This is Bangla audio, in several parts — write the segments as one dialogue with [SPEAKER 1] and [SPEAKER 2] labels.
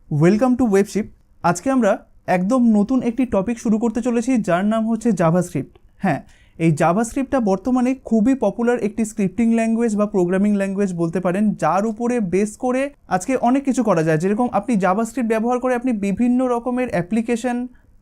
[SPEAKER 1] Welcome to ওয়েবশিপ। আজকে আমরা একদম নতুন একটি টপিক শুরু করতে চলেছি, যার নাম হচ্ছে জাভাস্ক্রিপ্ট। হ্যাঁ, এই জাভাস্ক্রিপ্টটা বর্তমানে খুবই পপুলার একটি স্ক্রিপ্টিং ল্যাঙ্গুয়েজ বা প্রোগ্রামিং ল্যাঙ্গুয়েজ বলতে পারেন, যার উপরে বেস করে আজকে অনেক কিছু করা যায়। যেরকম আপনি জাভাস্ক্রিপ্ট ব্যবহার করে আপনি বিভিন্ন রকমের অ্যাপ্লিকেশন,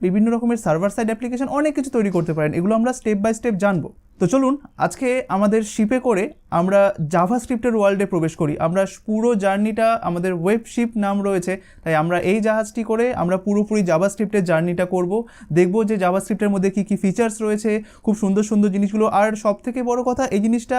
[SPEAKER 1] বিভিন্ন রকমের সার্ভার সাইড অ্যাপ্লিকেশন অনেক কিছু তৈরি করতে পারেন। এগুলো আমরা স্টেপ বাই স্টেপ জানবো। তো চলুন আজকে আমাদের শিপে করে আমরা জাভাস্ক্রিপ্টের ওয়ার্ল্ডে প্রবেশ করি। আমরা পুরো জার্নিটা, আমাদের ওয়েবশিপ নাম রয়েছে, তাই আমরা এই জাহাজটি করে আমরা পুরোপুরি জাভাস্ক্রিপ্টের জার্নিটা করব। দেখব যে জাভাস্ক্রিপ্টের মধ্যে কী কী ফিচার্স রয়েছে, খুব সুন্দর সুন্দর জিনিসগুলো। আর সবথেকে বড় কথা, এই জিনিসটা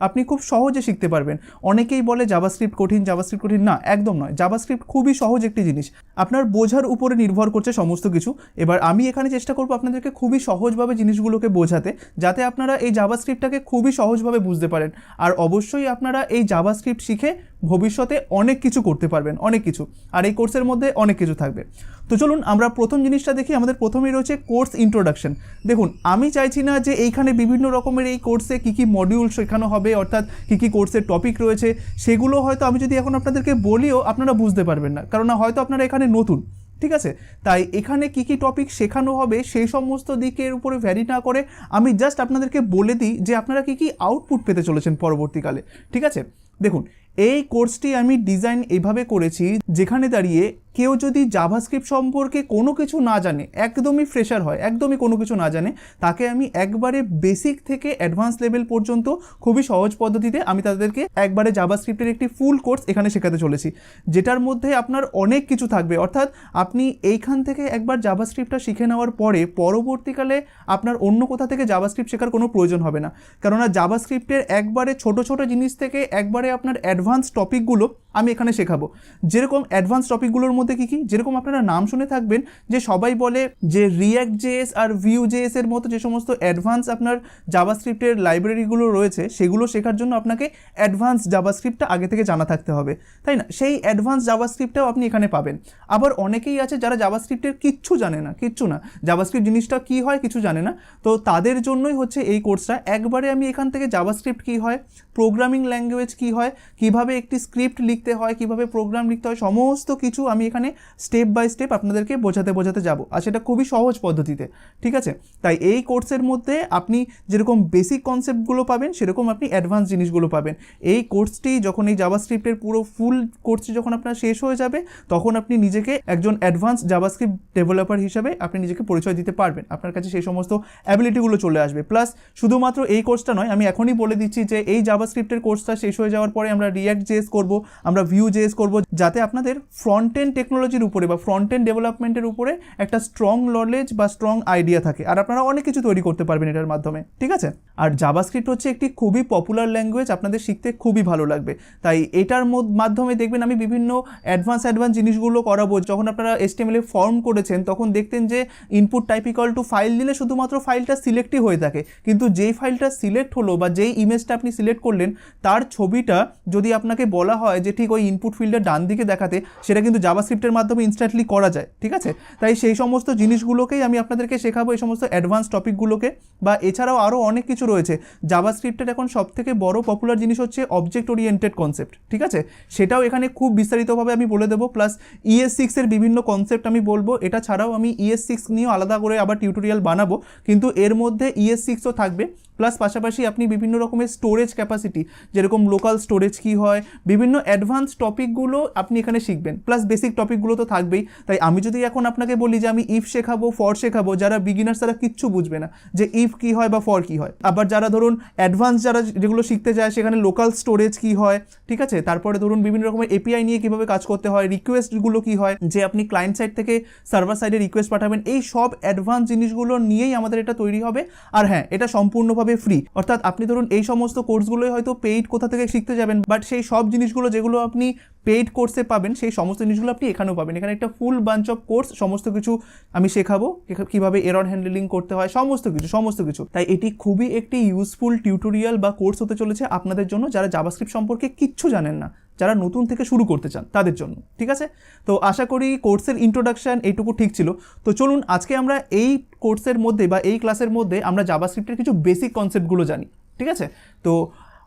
[SPEAKER 1] আপনি খুব সহজে শিখতে পারবেন। অনেকেই বলে জাভাস্ক্রিপ্ট কঠিন, জাভাস্ক্রিপ্ট কঠিন। না, একদম নয়। জাভাস্ক্রিপ্ট খুবই সহজ একটি জিনিস, আপনার বোঝার উপরে নির্ভর করছে সমস্ত কিছু। এবার আমি এখানে চেষ্টা করব আপনাদেরকে খুবই সহজভাবে জিনিসগুলোকে বোঝাতে, যাতে আপনারা এই জাভাস্ক্রিপ্টটাকে খুবই সহজভাবে বুঝতে পারেন। আর অবশ্যই আপনারা এই জাভাস্ক্রিপ্ট শিখে ভবিষ্যতে অনেক কিছু করতে পারবেন, অনেক কিছু। আর এই কোর্সের মধ্যে অনেক কিছু থাকবে। তো চলুন আমরা প্রথম জিনিসটা দেখি। আমাদের প্রথমেই রয়েছে কোর্স ইন্ট্রোডাকশন। দেখুন, আমি চাইছি না যে এইখানে বিভিন্ন রকমের এই কোর্সে কী কী মডিউল শেখানো হবে, অর্থাৎ কী কী কোর্সের টপিক রয়েছে, সেগুলো হয়তো আমি যদি এখন আপনাদেরকে বলিও আপনারা বুঝতে পারবেন না, কারণ হয়তো আপনারা এখানে নতুন। ঠিক আছে, তাই এখানে কী কী টপিক শেখানো হবে সেই সমস্ত দিকের উপরে ভ্যারি না করে আমি জাস্ট আপনাদেরকে বলে দিই যে আপনারা কী কী আউটপুট পেতে চলেছেন পরবর্তীকালে। ঠিক আছে, দেখুন এই কোর্সটি আমি ডিজাইন এইভাবে করেছি, যেখানে দাঁড়িয়ে কেউ যদি জাভাস্ক্রিপ্ট সম্পর্কে কোনো কিছু না জানে, একদমই ফ্রেশার হয়, একদমই কোনো কিছু না জানে, তাকে আমি একবারে বেসিক থেকে অ্যাডভান্স লেভেল পর্যন্ত খুবই সহজ পদ্ধতিতে আমি তাদেরকে একবারে জাভাস্ক্রিপ্টের একটি ফুল কোর্স এখানে শেখাতে চলেছি, যেটার মধ্যে আপনার অনেক কিছু থাকবে। অর্থাৎ আপনি এইখান থেকে একবার জাভাস্ক্রিপ্টটা শিখে নেওয়ার পরে পরবর্তীকালে আপনার অন্য কোথা থেকে জাভাস্ক্রিপ্ট শেখার কোনো প্রয়োজন হবে না, কেননা জাভাস্ক্রিপ্টের একবারে ছোট ছোট জিনিস থেকে একবারে আপনার অ্যাডভান্স টপিকগুলো আমি এখানে শেখাবো। যেরকম অ্যাডভান্স টপিকগুলোর মধ্যে কী কী, যেরকম আপনারা নাম শুনে থাকবেন যে সবাই বলে যে রিঅ্যাক্ট জেএস আর ভিউ জেএস এর মতো যে সমস্ত অ্যাডভান্স আপনার জাভাস্ক্রিপ্টের লাইব্রেরিগুলো রয়েছে, সেগুলো শেখার জন্য আপনাকে অ্যাডভান্স জাভাস্ক্রিপ্টটা আগে থেকে জানা থাকতে হবে, তাই না? সেই অ্যাডভান্স জাভাস্ক্রিপ্টটাও আপনি এখানে পাবেন। আবার অনেকেই আছে যারা জাভাস্ক্রিপ্টের কিচ্ছু জানে না, কিচ্ছু না, জাভাস্ক্রিপ্ট জিনিসটা কী হয় কিছু জানে না। তো তাদের জন্যই হচ্ছে এই কোর্সটা। একবারে আমি এখান থেকে জাভাস্ক্রিপ্ট কী হয়, প্রোগ্রামিং ল্যাঙ্গুয়েজ কী হয়, কীভাবে একটি স্ক্রিপ্ট লিখতে হয়, কীভাবে প্রোগ্রাম লিখতে হয়, সমস্ত কিছু আমি এখানে স্টেপ বাই স্টেপ আপনাদেরকে বোঝাতে যাব, আর সেটা খুবই সহজ পদ্ধতিতে। ঠিক আছে, তাই এই কোর্সের মধ্যে আপনি যেরকম বেসিক কনসেপ্টগুলো পাবেন, সেরকম আপনি অ্যাডভান্স জিনিসগুলো পাবেন। এই কোর্সটি যখন, এই জাভাস্ক্রিপ্টের পুরো ফুল কোর্সটি যখন আপনার শেষ হয়ে যাবে, তখন আপনি নিজেকে একজন অ্যাডভান্স জাভাস্ক্রিপ্ট ডেভেলপার হিসাবে আপনি নিজেকে পরিচয় দিতে পারবেন। আপনার কাছে সেই সমস্ত অ্যাবিলিটিগুলো চলে আসবে। প্লাস শুধুমাত্র এই কোর্সটা নয়, আমি এখনই বলে দিচ্ছি যে এই জাভাস্ক্রিপ্টের কোর্সটা শেষ হয়ে যাওয়ার পরে আমরা রিঅ্যাক্ট জেএস করব, আমরা ভিউ জেএস করব, যাতে আপনাদের ফ্রন্ট এন্ড টেকনোলজির উপরে বা ফ্রন্ট এন্ড ডেভেলপমেন্টের উপরে একটা স্ট্রং নলেজ বা স্ট্রং আইডিয়া থাকে, আর আপনারা অনেক কিছু তৈরি করতে পারবেন এটার মাধ্যমে। ঠিক আছে, আর জাভাস্ক্রিপ্ট হচ্ছে একটি খুবই পপুলার ল্যাঙ্গুয়েজ, আপনাদের শিখতে খুবই ভালো লাগবে। তাই এটার মাধ্যমে দেখবেন আমি বিভিন্ন অ্যাডভান্স জিনিসগুলো করাবো। যখন আপনারা HTML এ ফর্ম করেছেন, তখন দেখতেন যে input type equal to file দিলে শুধুমাত্র ফাইলটা সিলেক্টই হয়ে থাকে, কিন্তু যেই ফাইলটা সিলেক্ট হলো বা যেই ইমেজটা আপনি সিলেক্ট করলেন, তার ছবিটা যদি আপনাকে বলা হয় যে ঠিক ওই ইনপুট ফিল্ডের ডান দিকে দেখাতে, সেটা কিন্তু জাভাস্ক্রিপ্টের মাধ্যমে ইনস্ট্যান্টলি করা যায়। ঠিক আছে, তাই সেই সমস্ত জিনিসগুলোকেই আমি আপনাদেরকে শেখাবো, এই সমস্ত অ্যাডভান্স টপিকগুলোকে। বা এছাড়াও আরও অনেক কিছু রয়েছে। জাভাস্ক্রিপ্টের এখন সবথেকে বড় পপুলার জিনিস হচ্ছে অবজেক্ট ওরিয়েন্টেড কনসেপ্ট। ঠিক আছে, সেটাও এখানে খুব বিস্তারিতভাবে আমি বলে দেবো। প্লাস ES6 এর বিভিন্ন কনসেপ্ট আমি বলবো। এটা ছাড়াও আমি ES6 নিয়েও আলাদা করে আবার টিউটোরিয়াল বানাবো, কিন্তু এর মধ্যে ES6ও থাকবে। প্লাস পাশাপাশি আপনি বিভিন্ন রকমের স্টোরেজ ক্যাপাসিটি, যেরকম লোকাল স্টোরেজ কী হয়, বিভিন্ন অ্যাডভান্স টপিকগুলো আপনি এখানে শিখবেন। প্লাস বেসিক টপিকগুলো তো থাকবেই। তাই আমি যদি এখন আপনাকে বলি যে আমি ইফ শেখাবো, ফর শেখাবো, যারা বিগিনার্স তারা কিচ্ছু বুঝবে না যে ইফ কী হয় বা ফর কী হয়। আবার যারা ধরুন অ্যাডভান্স যারা যেগুলো শিখতে যায়, সেখানে লোকাল স্টোরেজ কী হয়, ঠিক আছে, তারপরে ধরুন বিভিন্ন রকমের API নিয়ে কীভাবে কাজ করতে হয়, রিকোয়েস্টগুলো কী হয়, যে আপনি ক্লায়েন্ট সাইড থেকে সার্ভার সাইডে রিকোয়েস্ট পাঠাবেন, এই সব অ্যাডভান্স জিনিসগুলো নিয়েই আমাদের এটা তৈরি হবে। আর হ্যাঁ, এটা সম্পূর্ণভাবে ফ্রি। অর্থাৎ আপনি ধরুন এই সমস্ত কোর্সগুলোই হয়তো পেইড কোথা থেকে শিখতে যাবেন, বাট সেই সব জিনিসগুলো যেগুলো আপনি পেইড কোর্সে পাবেন, সেই সমস্ত জিনিসগুলো আপনি এখানেও পাবেন। এখানে একটা ফুল বাঞ্চ অফ কোর্স, সমস্ত কিছু আমি শেখাবো, কীভাবে এরর হ্যান্ডলিং করতে হয়, সমস্ত কিছু। তাই এটি খুবই একটি ইউজফুল টিউটোরিয়াল বা কোর্স হতে চলেছে আপনাদের জন্য, যারা জাভাস্ক্রিপ্ট সম্পর্কে কিচ্ছু জানেন না, যারা নতুন থেকে শুরু করতে চান তাদের জন্য। ঠিক আছে, তো আশা করি কোর্সের ইন্ট্রোডাকশন এইটুকু ঠিক ছিল। তো চলুন আজকে আমরা এই কোর্সের মধ্যে বা এই ক্লাসের মধ্যে আমরা জাভাস্ক্রিপ্টের কিছু বেসিক কনসেপ্টগুলো জানি। ঠিক আছে, তো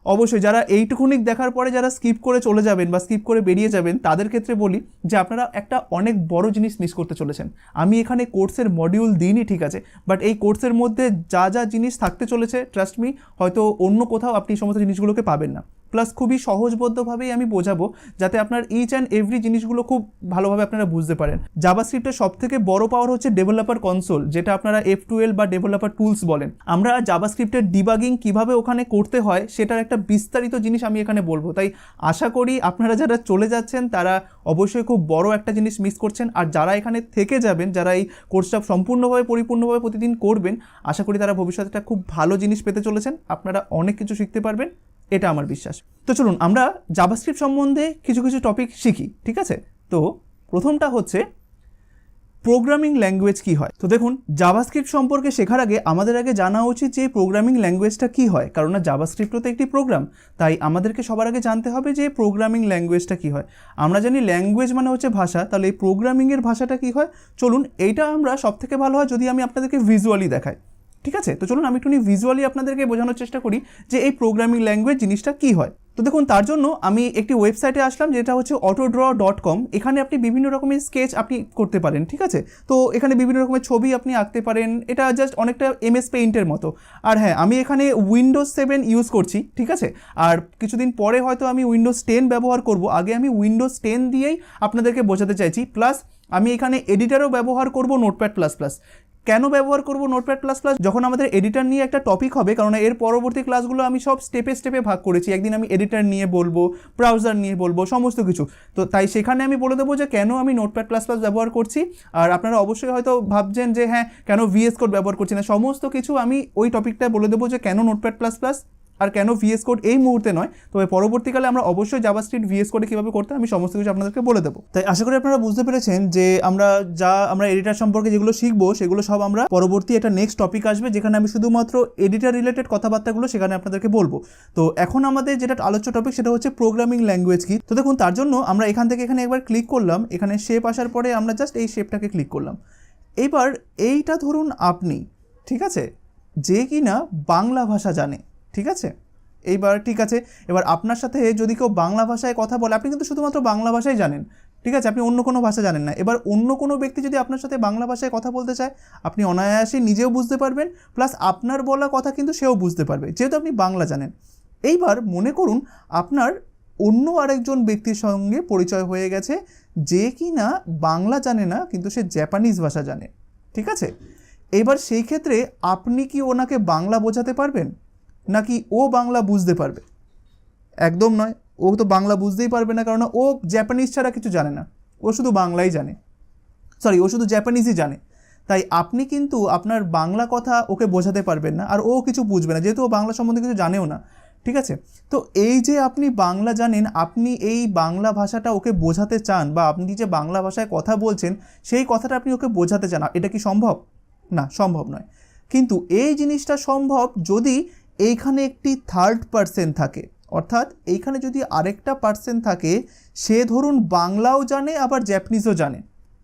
[SPEAKER 1] অবশ্যই যারা এইটুকুনি দেখার পরে যারা স্কিপ করে চলে যাবেন বা স্কিপ করে বেরিয়ে যাবেন তাদের ক্ষেত্রে বলি যে আপনারা একটা অনেক বড় জিনিস মিস করতে চলেছেন। আমি এখানে কোর্সের মডিউল দিইনি, ঠিক আছে, বাট এই কোর্সের মধ্যে যা যা জিনিস থাকতে চলেছে ট্রাস্ট মি হয়তো অন্য কোথাও আপনি সমস্ত জিনিসগুলোকে পাবেন না। প্লাস খুবই সহজবদ্ধভাবেই আমি বোঝাবো যাতে আপনার ইচ অ্যান্ড এভরি জিনিসগুলো খুব ভালোভাবে আপনারা বুঝতে পারেন। জাভাস্ক্রিপ্টের সবথেকে বড় পাওয়ার হচ্ছে ডেভেলপার কনসোল, যেটা আপনারা F12 বা ডেভেলপার টুলস বলেন। আমরা জাভাস্ক্রিপ্টের ডিবাগিং কিভাবে ওখানে করতে হয় সেটার একটা বিস্তারিত জিনিস আমি এখানে বলবো। তাই আশা করি আপনারা যারা চলে যাচ্ছেন তারা অবশ্যই খুব বড় একটা জিনিস মিস করছেন, আর যারা এখানে থেকে যাবেন, যারা এই কোর্সটা সম্পূর্ণভাবে পরিপূর্ণভাবে প্রতিদিন করবেন, আশা করি তারা ভবিষ্যতে একটা খুব ভালো জিনিস পেতে চলেছেন। আপনারা অনেক কিছু শিখতে পারবেন, এটা আমার বিশ্বাস। তো চলুন আমরা জাভাস্ক্রিপ্ট সম্বন্ধে কিছু কিছু টপিক শিখি, ঠিক আছে। তো প্রথমটা হচ্ছে প্রোগ্রামিং ল্যাঙ্গুয়েজ কী হয়। তো দেখুন, জাভাস্ক্রিপ্ট সম্পর্কে শেখার আগে আমাদের আগে জানা উচিত যে প্রোগ্রামিং ল্যাঙ্গুয়েজটা কী হয়, কারণ না জাভাস্ক্রিপ্টও তো একটি প্রোগ্রাম। তাই আমাদেরকে সবার আগে জানতে হবে যে প্রোগ্রামিং ল্যাঙ্গুয়েজটা কী হয়। আমরা জানি ল্যাঙ্গুয়েজ মানে হচ্ছে ভাষা, তাহলে এই প্রোগ্রামিংয়ের ভাষাটা কী হয় চলুন এইটা আমরা সবথেকে ভালো হয় যদি আমি আপনাদেরকে ভিজুয়ালি দেখাই, ঠিক আছে। তো চলুন আমি একটু ভিজুয়ালি আপনাদেরকে বোঝানোর চেষ্টা করি যে এই প্রোগ্রামিং ল্যাঙ্গুয়েজ জিনিসটা কী হয়। তো দেখুন, তার জন্য আমি একটি ওয়েবসাইটে আসলাম যেটা হচ্ছে autodraw.com। এখানে আপনি বিভিন্ন রকমের স্কেচ আপনি করতে পারেন, ঠিক আছে। তো এখানে বিভিন্ন রকমের ছবি আপনি আঁকতে পারেন, এটা জাস্ট অনেকটা MS পেইন্টের মতো। আর হ্যাঁ, আমি এখানে উইন্ডোজ 7 ইউজ করছি, ঠিক আছে। আর কিছুদিন পরে হয়তো আমি উইন্ডোজ 10 ব্যবহার করব, আগে আমি উইন্ডোজ 10 দিয়েই আপনাদেরকে বোঝাতে চাইছি। প্লাস আমি এখানে এডিটারও ব্যবহার করব নোটপ্যাড++। কেন ব্যবহার করব নোটপ্যাড++? যখন আমাদের এডিটার নিয়ে একটা টপিক হবে, কারণ এর পরবর্তী ক্লাসগুলো আমি সব স্টেপে স্টেপে ভাগ করেছি। একদিন আমি এডিটার নিয়ে বলবো, ব্রাউজার নিয়ে বলবো, সমস্ত কিছু। তো তাই সেখানে আমি বলে দেবো যে কেন আমি নোটপ্যাড++ ব্যবহার করছি। আর আপনারা অবশ্যই হয়তো ভাবছেন যে হ্যাঁ কেন VS কোড ব্যবহার করছি না, সমস্ত কিছু আমি ওই টপিকটা বলে দেবো যে কেন নোটপ্যাড++ আর কেন VS কোড এই মুহূর্তে নয়, তবে পরবর্তীকালে আমরা অবশ্যই জাভাস্ক্রিপ্ট VS কোডে কীভাবে করতে আমি সমস্ত কিছু আপনাদেরকে বলে দেবো। তাই আশা করি আপনারা বুঝতে পেরেছেন যে আমরা এডিটার সম্পর্কে যেগুলো শিখবো সেগুলো সব আমরা পরবর্তী একটা নেক্সট টপিক আসবে যেখানে আমি শুধুমাত্র এডিটার রিলেটেড কথাবার্তাগুলো সেখানে আপনাদেরকে বলবো। তো এখন আমাদের যেটা আলোচ্য টপিক সেটা হচ্ছে প্রোগ্রামিং ল্যাঙ্গুয়েজ কি। তো দেখুন, তার জন্য আমরা এখান থেকে এখানে একবার ক্লিক করলাম, এখানে শেপ আসার পরে আমরা জাস্ট এই শেপটাকে ক্লিক করলাম। এইবার এইটা ধরুন আপনি, ঠিক আছে, যে কিনা বাংলা ভাষা জানে, ঠিক আছে। এইবার ঠিক আছে, এবার আপনার সাথে যদি কেউ বাংলা ভাষায় কথা বলে, আপনি কিন্তু শুধুমাত্র বাংলা ভাষাই জানেন, ঠিক আছে, আপনি অন্য কোনো ভাষা জানেন না। এবার অন্য কোনো ব্যক্তি যদি আপনার সাথে বাংলা ভাষায় কথা বলতে চায়, আপনি অনায়াসে নিজেও বুঝতে পারবেন, প্লাস আপনার বলা কথা কিন্তু সেও বুঝতে পারবে, যেহেতু আপনি বাংলা জানেন। এইবার মনে করুন আপনার অন্য আরেকজন ব্যক্তির সঙ্গে পরিচয় হয়ে গেছে যে কিনা বাংলা জানে না, কিন্তু সে জাপানিজ ভাষা জানে, ঠিক আছে। এবার সেই ক্ষেত্রে আপনি কি ওনাকে বাংলা বোঝাতে পারবেন, নাকি ও বাংলা বুঝতে পারবে? একদম নয়, ও তো বাংলা বুঝতেই পারবে না, কারণ ও জাপানিজ ছাড়া কিছু জানে না, ও শুধু বাংলাই জানে, ও শুধু জাপানিজই জানে। তাই আপনি কিন্তু আপনার বাংলা কথা ওকে বোঝাতে পারবেন না, আর ও কিছু বুঝবে না, যেহেতু ও বাংলা সম্বন্ধে কিছু জানেও না, ঠিক আছে। তো এই যে আপনি বাংলা জানেন, আপনি এই বাংলা ভাষাটা ওকে বোঝাতে চান, বা আপনি যে বাংলা ভাষায় কথা বলছেন সেই কথাটা আপনি ওকে বোঝাতে চান, এটা কি সম্ভব? না, সম্ভব নয়। কিন্তু এই জিনিসটা সম্ভব যদি এইখানে একটি থার্ড পার্সন থাকে, অর্থাৎ এইখানে যদি আরেকটা পার্সন থাকে, সে ধরুন বাংলাও জানে আবার জাপানিজও জানে,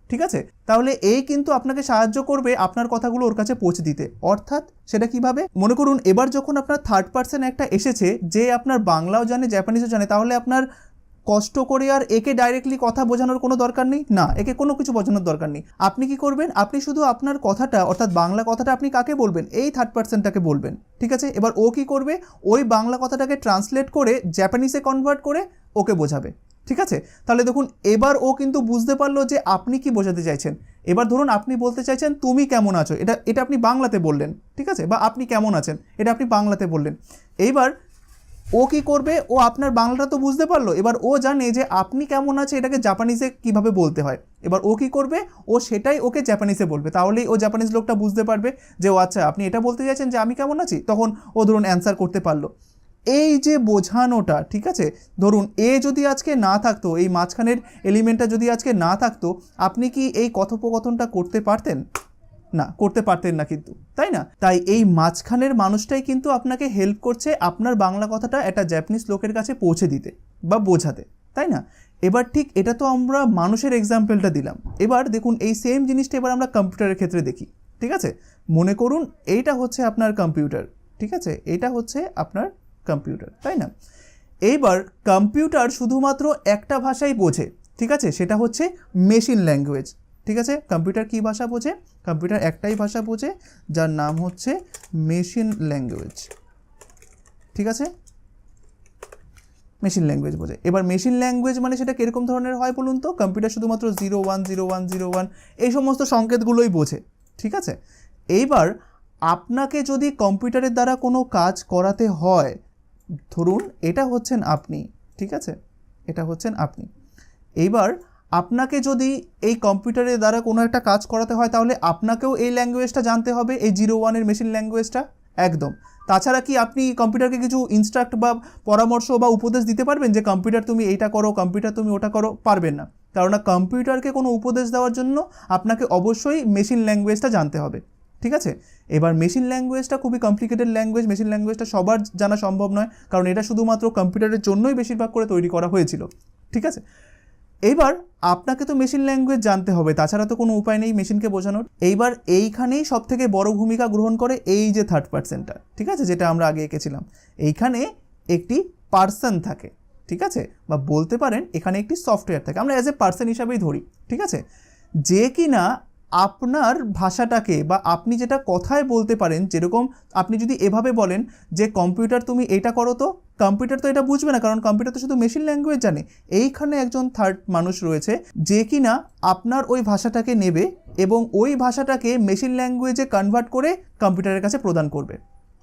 [SPEAKER 1] ঠিক আছে। তাহলে এই কিন্তু আপনাকে সাহায্য করবে আপনার কথাগুলো ওর কাছে পৌঁছে দিতে। অর্থাৎ সেটা কিভাবে? মনে করুন এবার যখন আপনার থার্ড পার্সন একটা এসেছে যে আপনার বাংলাও জানে জাপানিজও জানে, তাহলে আপনার কষ্ট করে আর একে ডাইরেক্টলি কথা বোঝানোর কোনো দরকার নেই, না, একে কোনো কিছু বোঝানোর দরকার নেই। আপনি কি করবেন? আপনি শুধু আপনার কথাটা, অর্থাৎ বাংলা কথাটা আপনি কাকে বলবেন? এই থার্ড পার্সনটাকে বলবেন, ঠিক আছে। এবার ও কি করবে? ওই বাংলা কথাটাকে ট্রান্সলেট করে জাপানিজে কনভার্ট করে ওকে বোঝাবে, ঠিক আছে। তাহলে দেখুন এবার ও কিন্তু বুঝতে পারলো যে আপনি কি বোঝাতে চাইছেন। এবার ধরুন আপনি বলতে চাইছেন তুমি কেমন আছো, এটা আপনি বাংলাতে বললেন, ঠিক আছে, বা আপনি কেমন আছেন এটা আপনি বাংলাতে বললেন। এইবার ও কি করবে? ও আপনার বাংলাটা তো বুঝতে পারলো, এবার ও জানে যে আপনি কেমন আছে এটাকে জাপানিজে কিভাবে বলতে হয়। এবার ও কি করবে? ও সেটাই ওকে জাপানিজে বলবে, তাহলেই ও জাপানিজ লোকটা বুঝতে পারবে যে ও আচ্ছা আপনি এটা বলতে চাইছেন যে আমি কেমন আছি, তখন ও ধরুন অ্যান্সার করতে পারলো। এই যে বোঝানোটা, ঠিক আছে, ধরুন এ যদি আজকে না থাকতো, এই মাঝখানের এলিমেন্টটা যদি আজকে না থাকতো, আপনি কি এই কথোপকথনটা করতে পারতেন? না, করতে পারতেন না কিন্তু, তাই না? তাই এই মাঝখানের মানুষটাই কিন্তু আপনাকে হেল্প করছে আপনার বাংলা কথাটা একটা জাপানিজ লোকের কাছে পৌঁছে দিতে বা বোঝাতে, তাই না? এবার ঠিক এটা তো আমরা মানুষের এক্সাম্পলটা দিলাম। এবার দেখুন এই সেম জিনিসটা এবার আমরা কম্পিউটারের ক্ষেত্রে দেখি, ঠিক আছে। মনে করুন এইটা হচ্ছে আপনার কম্পিউটার, ঠিক আছে, এটা হচ্ছে আপনার কম্পিউটার, তাই না? এইবার কম্পিউটার শুধুমাত্র একটা ভাষাই বোঝে, ঠিক আছে, সেটা হচ্ছে মেশিন ল্যাঙ্গুয়েজ। ঠিক আছে, কম্পিউটার কী ভাষা বোঝে? কম্পিউটার একটাই ভাষা বোঝে, যার নাম হচ্ছে মেশিন ল্যাঙ্গুয়েজ। ঠিক আছে, মেশিন ল্যাঙ্গুয়েজ বোঝে। এবার মেশিন ল্যাঙ্গুয়েজ মানে সেটা কীরকম ধরনের হয় বলুন তো? কম্পিউটার শুধুমাত্র 0 1 0 1 0 1 এই সমস্ত সংকেতগুলোই বোঝে। ঠিক আছে, এইবার আপনাকে যদি কম্পিউটারের দ্বারা কোনো কাজ করাতে হয়, ধরুন এটা হচ্ছেন আপনি, ঠিক আছে, এটা হচ্ছেন আপনি। এইবার আপনাকে যদি এই কম্পিউটারের দ্বারা কোনো একটা কাজ করাতে হয়, তাহলে আপনাকেও এই ল্যাঙ্গুয়েজটা জানতে হবে, এই 0 1 মেশিন ল্যাঙ্গুয়েজটা। একদম। তাছাড়া কি আপনি কম্পিউটারকে কিছু ইনস্ট্রাক্ট বা পরামর্শ বা উপদেশ দিতে পারবেন যে কম্পিউটার তুমি এইটা করো, কম্পিউটার তুমি ওটা করো? পারবেন না, কারণ কম্পিউটারকে কোনো উপদেশ দেওয়ার জন্য আপনাকে অবশ্যই মেশিন ল্যাঙ্গুয়েজটা জানতে হবে। ঠিক আছে, এবার মেশিন ল্যাঙ্গুয়েজটা খুবই কমপ্লিকেটেড ল্যাঙ্গুয়েজ। মেশিন ল্যাঙ্গুয়েজটা সবার জানা সম্ভব নয়, কারণ এটা শুধুমাত্র কম্পিউটারের জন্যই বেশিরভাগ করে তৈরি করা হয়েছিল। ঠিক আছে, এইবার আপনাকে তো মেশিন ল্যাঙ্গুয়েজ জানতে হবে, তাছাড়া তো কোনো উপায় নেই মেশিনকে বোঝানোর। এইবার এইখানেই সব থেকে বড় ভূমিকা গ্রহণ করে এই যে থার্ড পার্সনটা, ঠিক আছে, যেটা আমরা আগে এঁকেছিলাম। এইখানে একটি পার্সন থাকে, ঠিক আছে, বা বলতে পারেন এখানে একটি সফটওয়্যার থাকে, আমরা অ্যাজ এ পার্সন হিসাবেই ধরি। ঠিক আছে, যে কিনা আপনার ভাষাটাকে বা আপনি যেটা কথায় বলতে পারেন, যেরকম আপনি যদি এভাবে বলেন যে কম্পিউটার তুমি এটা করো, তো কম্পিউটার তো এটা বুঝবে না, কারণ কম্পিউটার তো শুধু মেশিন ল্যাঙ্গুয়েজ জানে। এইখানে একজন থার্ড মানুষ রয়েছে যে কিনা আপনার ওই ভাষাটাকে নেবে এবং ওই ভাষাটাকে মেশিন ল্যাঙ্গুয়েজে কনভার্ট করে কম্পিউটারের কাছে প্রদান করবে।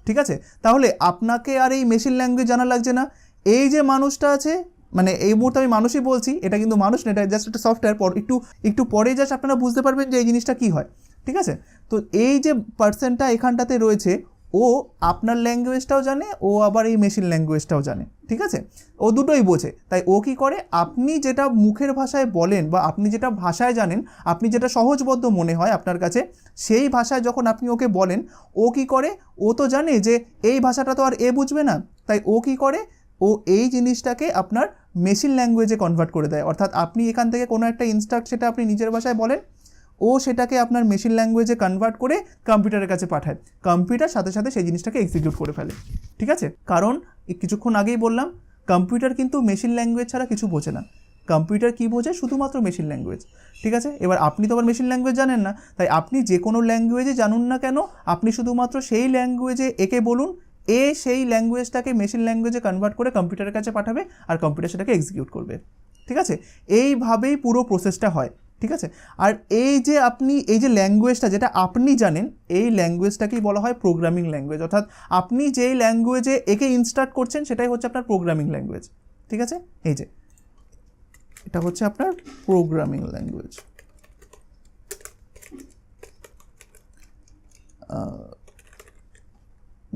[SPEAKER 1] ঠিক আছে, তাহলে আপনাকে আর এই মেশিন ল্যাঙ্গুয়েজ জানা লাগছে না। এই যে মানুষটা আছে, মানে এই মুহূর্তে আমি মানুষই বলছি, এটা কিন্তু মানুষ না, এটা জাস্ট একটা সফটওয়্যার। একটু পরে জাস্ট আপনারা বুঝতে পারবেন যে এই জিনিসটা কী হয়। ঠিক আছে, তো এই যে পার্সনটা এখানটাতে রয়েছে, ও আপনার ল্যাঙ্গুয়েজটাও জানে, ও আবার এই মেশিন ল্যাঙ্গুয়েজটাও জানে। ঠিক আছে, ও দুটোই বোঝে। তাই ও কী করে, আপনি যেটা মুখের ভাষায় বলেন বা আপনি যেটা ভাষায় জানেন, আপনি যেটা সহজবোধ্য মনে হয় আপনার কাছে, সেই ভাষায় যখন আপনি ওকে বলেন, ও কী করে, ও তো জানে যে এই ভাষাটা তো আর এ বুঝবে না, তাই ও কী করে, ও এই জিনিসটাকে আপনার মেশিন ল্যাঙ্গুয়েজে কনভার্ট করে দেয়। অর্থাৎ আপনি এখান থেকে কোনো একটা ইনস্ট্রাক্ট সেটা আপনি নিজের ভাষায় বলেন, ও সেটাকে আপনার মেশিন ল্যাঙ্গুয়েজে কনভার্ট করে কম্পিউটারের কাছে পাঠায়। কম্পিউটার সাথে সাথে সেই জিনিসটাকে এক্সিকিউট করে ফেলে। ঠিক আছে, কারণ কিছুক্ষণ আগেই বললাম কম্পিউটার কিন্তু মেশিন ল্যাঙ্গুয়েজ ছাড়া কিছু বোঝে না। কম্পিউটার কী বোঝে? শুধুমাত্র মেশিন ল্যাঙ্গুয়েজ। ঠিক আছে, এবার আপনি তো আবার মেশিন ল্যাঙ্গুয়েজ জানেন না, তাই আপনি যে কোনো ল্যাঙ্গুয়েজে জানুন না কেন, আপনি শুধুমাত্র সেই ল্যাঙ্গুয়েজে একে বলুন, এ সেই ল্যাঙ্গুয়েজটাকে মেশিন ল্যাঙ্গুয়েজে কনভার্ট করে কম্পিউটারের কাছে পাঠাবে আর কম্পিউটার সেটাকে এক্সিকিউট করবে। ঠিক আছে, এইভাবেই পুরো প্রসেসটা হয়। ঠিক আছে, আর এই যে আপনি এই যে ল্যাঙ্গুয়েজটা যেটা আপনি জানেন, এই ল্যাঙ্গুয়েজটাকেই বলা হয় প্রোগ্রামিং ল্যাঙ্গুয়েজ। অর্থাৎ আপনি যেই ল্যাঙ্গুয়েজে একে ইনস্ট্রাক্ট করছেন সেটাই হচ্ছে আপনার প্রোগ্রামিং ল্যাঙ্গুয়েজ। ঠিক আছে, এই যে এটা হচ্ছে আপনার প্রোগ্রামিং ল্যাঙ্গুয়েজ।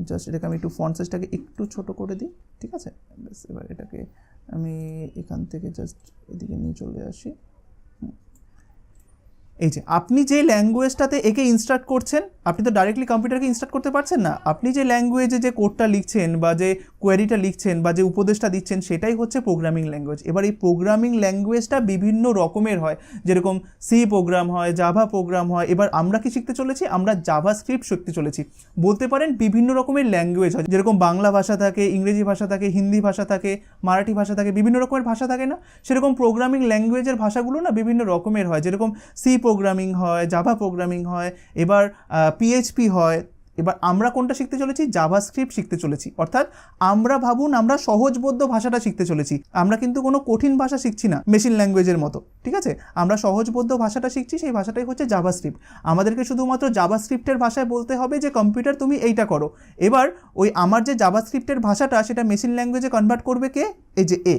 [SPEAKER 1] জাস্ট এটাকে আমি একটু ফন্ট সাইজটাকে একটু ছোট করে দিই। ঠিক আছে, ব্যাস এবার এটাকে আমি এখান থেকে জাস্ট এদিকে নিয়ে চলে আসি। এই যে আপনি যে ল্যাঙ্গুয়েজটাতে একে ইনস্ট্রাক্ট করছেন, আপনি তো ডাইরেক্টলি কম্পিউটারকে ইনস্ট্রাক্ট করতে পারছেন না। আপনি যে ল্যাঙ্গুয়েজে যে কোডটা লিখছেন বা যে কোয়েরিটা লিখছেন বা যে উপদেশটা দিচ্ছেন, সেটাই হচ্ছে প্রোগ্রামিং ল্যাঙ্গুয়েজ। এবার এই প্রোগ্রামিং ল্যাঙ্গুয়েজটা বিভিন্ন রকমের হয়, যেরকম সি প্রোগ্রাম হয়, জাভা প্রোগ্রাম হয়। এবার আমরা কি শিখতে চলেছি? আমরা জাভা স্ক্রিপ্ট শিখতে চলেছি। বলতে পারেন বিভিন্ন রকমের ল্যাঙ্গুয়েজ হয়, যেরকম বাংলা ভাষা থাকে, ইংরেজি ভাষা থাকে, হিন্দি ভাষা থাকে, মারাঠি ভাষা থাকে, বিভিন্ন রকমের ভাষা থাকে না? সেরকম প্রোগ্রামিং ল্যাঙ্গুয়েজের ভাষাগুলো না বিভিন্ন রকমের হয়, যেরকম সি প্রোগ্রামিং হয়, জাভা প্রোগ্রামিং হয়, এবার পিএইচপি হয়। এবার আমরা কোনটা শিখতে চলেছি? জাভাস্ক্রিপ্ট শিখতে চলেছি। অর্থাৎ আমরা ভাবুন আমরা সহজবোধ্য ভাষাটা শিখতে চলেছি, আমরা কিন্তু কোনো কঠিন ভাষা শিখছি না মেশিন ল্যাঙ্গুয়েজের মতো। ঠিক আছে, আমরা সহজবোধ্য ভাষাটা শিখছি, সেই ভাষাটাই হচ্ছে জাভাস্ক্রিপ্ট। আমাদেরকে শুধুমাত্র জাভাস্ক্রিপ্টের ভাষায় বলতে হবে যে কম্পিউটার তুমি এইটা করো। এবার ওই আমার যে জাভাস্ক্রিপ্টের ভাষাটা সেটা মেশিন ল্যাঙ্গুয়েজে কনভার্ট করবে কে? এই যে এ।